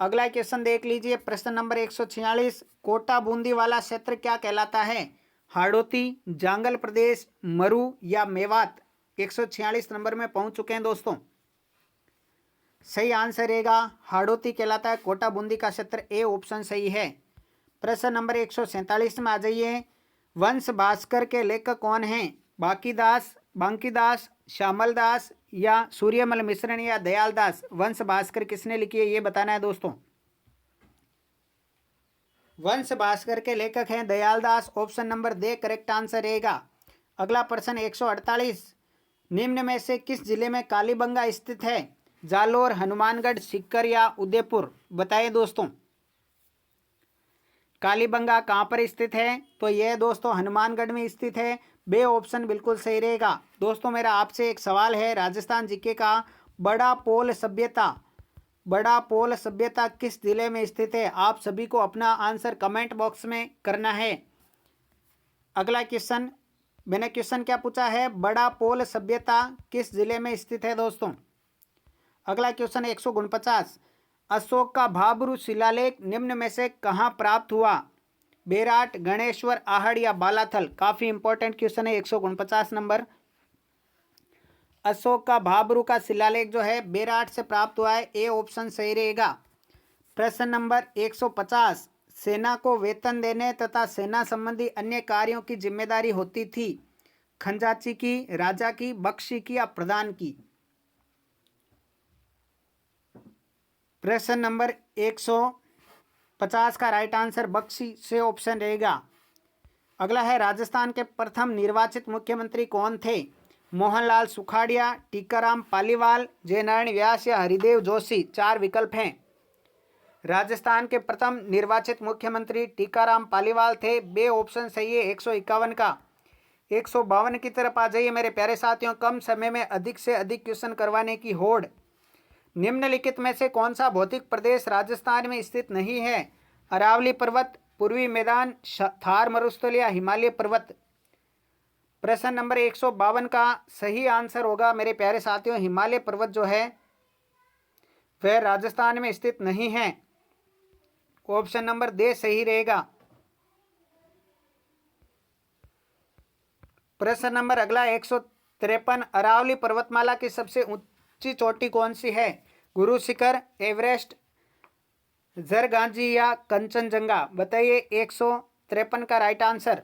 [SPEAKER 1] अगला क्वेश्चन देख लीजिए, प्रश्न नंबर 146, कोटा बूंदी वाला क्षेत्र क्या कहलाता है? हाड़ौती, जांगल प्रदेश, मरु या मेवात? 146 नंबर में पहुंच चुके हैं दोस्तों। सही आंसर रहेगा हाड़ौती कहलाता है कोटा बूंदी का क्षेत्र, ए ऑप्शन सही है। प्रश्न नंबर 147 में आ जाइए, वंश भास्कर के लेखक कौन हैं? बांकीदास, श्यामल दास या सूर्यमल मिश्रण या दयाल दास? वंश भास्कर किसने लिखी है ये बताना है दोस्तों। वंश भास्कर के लेखक हैं दयाल दास, ऑप्शन नंबर दे करेक्ट आंसर रहेगा। अगला प्रश्न 148, निम्न में से किस जिले में कालीबंगा स्थित है? जालोर, हनुमानगढ़, सीकर या उदयपुर? बताइए दोस्तों, कालीबंगा कहाँ पर स्थित है? तो यह दोस्तों हनुमानगढ़ में स्थित है, बे ऑप्शन बिल्कुल सही रहेगा। दोस्तों मेरा आपसे एक सवाल है राजस्थान जीके का, बड़ा पोल सभ्यता किस जिले में स्थित है? आप सभी को अपना आंसर कमेंट बॉक्स में करना है। अगला क्वेश्चन, मैंने क्वेश्चन क्या पूछा है, बड़ा पोल सभ्यता किस जिले में स्थित है दोस्तों। अगला क्वेश्चन 149, अशोक का भाब्रू शिलालेख निम्न में से कहाँ प्राप्त हुआ? बेराट, गणेश्वर, आहड़ या बालाथल? काफी इंपॉर्टेंट क्वेश्चन है 149 नंबर। अशोक का भाब्रू का शिलालेख जो है बेराट से प्राप्त हुआ है, ए ऑप्शन सही रहेगा। प्रश्न नंबर 150, सेना को वेतन देने तथा सेना संबंधी अन्य कार्यों की जिम्मेदारी होती थी खंजाची की, राजा की, बख्शी की या प्रधान की? प्रश्न नंबर 150 का राइट आंसर बख्शी से ऑप्शन रहेगा। अगला है, राजस्थान के प्रथम निर्वाचित मुख्यमंत्री कौन थे? मोहनलाल सुखाड़िया, टीकाराम पालीवाल, जयनारायण व्यास या हरिदेव जोशी? 4 विकल्प हैं। राजस्थान के प्रथम निर्वाचित मुख्यमंत्री टीकाराम पालीवाल थे, बे ऑप्शन सही है 151 का। 152 की तरफ आ जाइए मेरे प्यारे साथियों। कम समय में अधिक से अधिक क्वेश्चन करवाने की होड़। निम्नलिखित में से कौन सा भौतिक प्रदेश राजस्थान में स्थित नहीं है? अरावली पर्वत, पूर्वी मैदान, थार मरुस्थल या हिमालय पर्वत। प्रश्न नंबर 152 का सही आंसर होगा मेरे प्यारे साथियों, हिमालय पर्वत जो है वह राजस्थान में स्थित नहीं है। ऑप्शन नंबर D सही रहेगा। प्रश्न नंबर अगला 153, अरावली पर्वतमाला की सबसे ऊंची चोटी कौन सी है? गुरु शिखर, एवरेस्ट, जरगांजी या कंचनजंगा। बताइए 153 का right answer.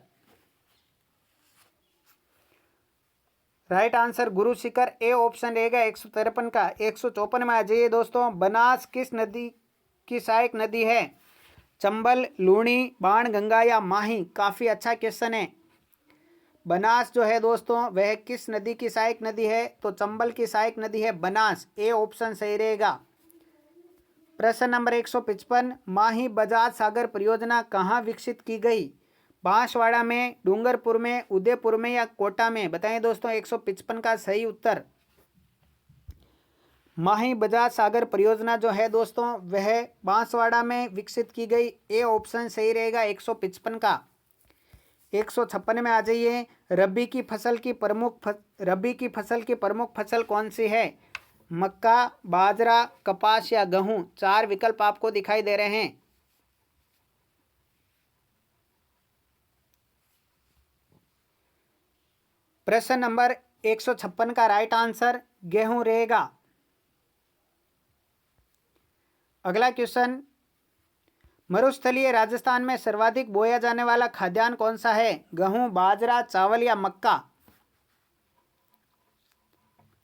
[SPEAKER 1] Right answer Guru Shikhar, A option रहेगा 153 का। 154 में आ जाइए दोस्तों, बनास किस नदी की सहायक नदी है? चंबल, लूणी, बाणगंगा या माही। काफ़ी अच्छा क्वेश्चन है। बनास जो है दोस्तों वह किस नदी की सहायक नदी है? तो चंबल की सहायक नदी है बनास, ए ऑप्शन सही रहेगा। प्रश्न नंबर 155, माही बजाज सागर परियोजना कहाँ विकसित की गई? बांसवाड़ा में, डूंगरपुर में, उदयपुर में या कोटा में। बताएं दोस्तों 155 का सही उत्तर। माही बजाज सागर परियोजना जो है दोस्तों वह बांसवाड़ा में विकसित की गई, ए ऑप्शन सही रहेगा 155 का। 156 में आ जाइए, रबी की फसल की प्रमुख फसल कौन सी है? मक्का, बाजरा, कपास या गेहूं। 4 विकल्प आपको दिखाई दे रहे हैं। प्रश्न नंबर 156 का राइट आंसर गेहूं रहेगा। अगला क्वेश्चन, मरुस्थलीय राजस्थान में सर्वाधिक बोया जाने वाला खाद्यान्न कौन सा है? गेहूं, बाजरा, चावल या मक्का।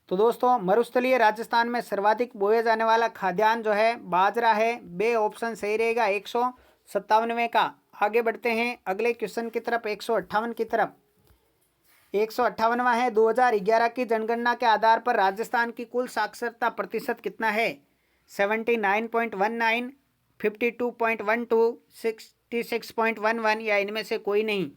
[SPEAKER 1] तो दोस्तों मरुस्थलीय राजस्थान में सर्वाधिक बोया जाने वाला खाद्यान्न जो है बाजरा है, बे ऑप्शन सही रहेगा 157वें का। आगे बढ़ते हैं अगले क्वेश्चन की तरफ, 158 की तरफ। 158वां है, 2011 की जनगणना के आधार पर राजस्थान की कुल साक्षरता प्रतिशत कितना है? 79.19, 52.12, 66.11 या इनमें से कोई नहीं।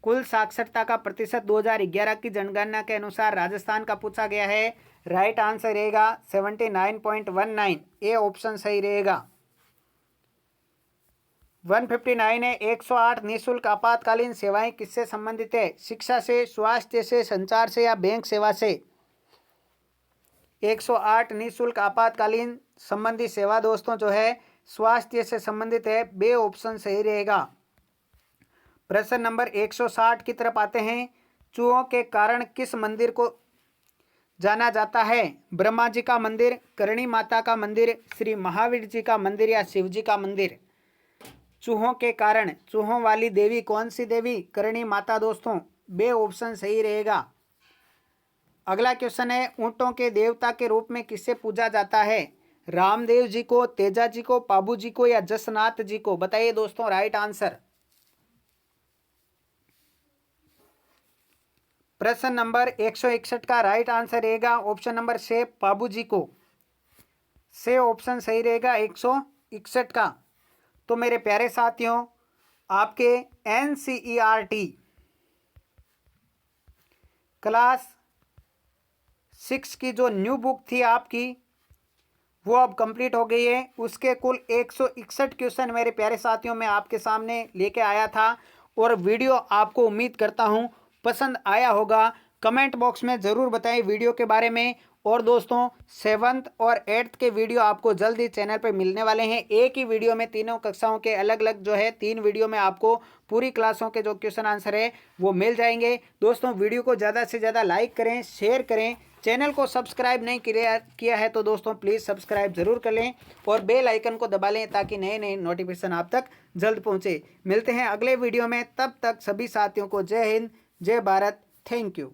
[SPEAKER 1] कुल साक्षरता का प्रतिशत 2011 की जनगणना के अनुसार राजस्थान का पूछा गया है। राइट आंसर रहेगा 79.19, ए ऑप्शन सही रहेगा। 159 है, 108 निःशुल्क आपातकालीन सेवाएं किससे संबंधित है? शिक्षा से, स्वास्थ्य से, संचार से या बैंक सेवा से। 108 निःशुल्क आपातकालीन संबंधी सेवा दोस्तों जो है स्वास्थ्य से संबंधित है, बे ऑप्शन सही रहेगा। प्रश्न नंबर 160 की तरफ आते हैं, चूहों के कारण किस मंदिर को जाना जाता है? ब्रह्मा जी का मंदिर, करणी माता का मंदिर, श्री महावीर जी का मंदिर या शिव जी का मंदिर। चूहों के कारण, चूहों वाली देवी कौन सी देवी? करणी माता दोस्तों, बे ऑप्शन सही रहेगा। अगला क्वेश्चन है, ऊंटों के देवता के रूप में किससे पूजा जाता है? रामदेव जी को, तेजा जी को, पाबू जी को या जसनाथ जी को। बताइए दोस्तों राइट आंसर। प्रश्न नंबर 161 का राइट आंसर रहेगा ऑप्शन नंबर से, पाबू जी को। से ऑप्शन सही रहेगा 161 का। तो मेरे प्यारे साथियों, आपके NCERT क्लास 6 की जो न्यू बुक थी आपकी वो अब कंप्लीट हो गई है। उसके कुल 161 क्वेश्चन मेरे प्यारे साथियों मैं आपके सामने लेके आया था, और वीडियो आपको उम्मीद करता हूँ पसंद आया होगा। कमेंट बॉक्स में ज़रूर बताएं वीडियो के बारे में। और दोस्तों 7th और 8th के वीडियो आपको जल्द ही चैनल पर मिलने वाले हैं। एक ही वीडियो में तीनों कक्षाओं के अलग अलग जो है 3 वीडियो में आपको पूरी क्लासों के जो क्वेश्चन आंसर है वो मिल जाएंगे। दोस्तों वीडियो को ज़्यादा से ज़्यादा लाइक करें, शेयर करें। चैनल को सब्सक्राइब नहीं किया है तो दोस्तों प्लीज़ सब्सक्राइब ज़रूर कर लें और बेल आइकन को दबा लें ताकि नए नए नोटिफिकेशन आप तक जल्द पहुँचे। मिलते हैं अगले वीडियो में, तब तक सभी साथियों को जय हिंद, जय भारत, थैंक यू।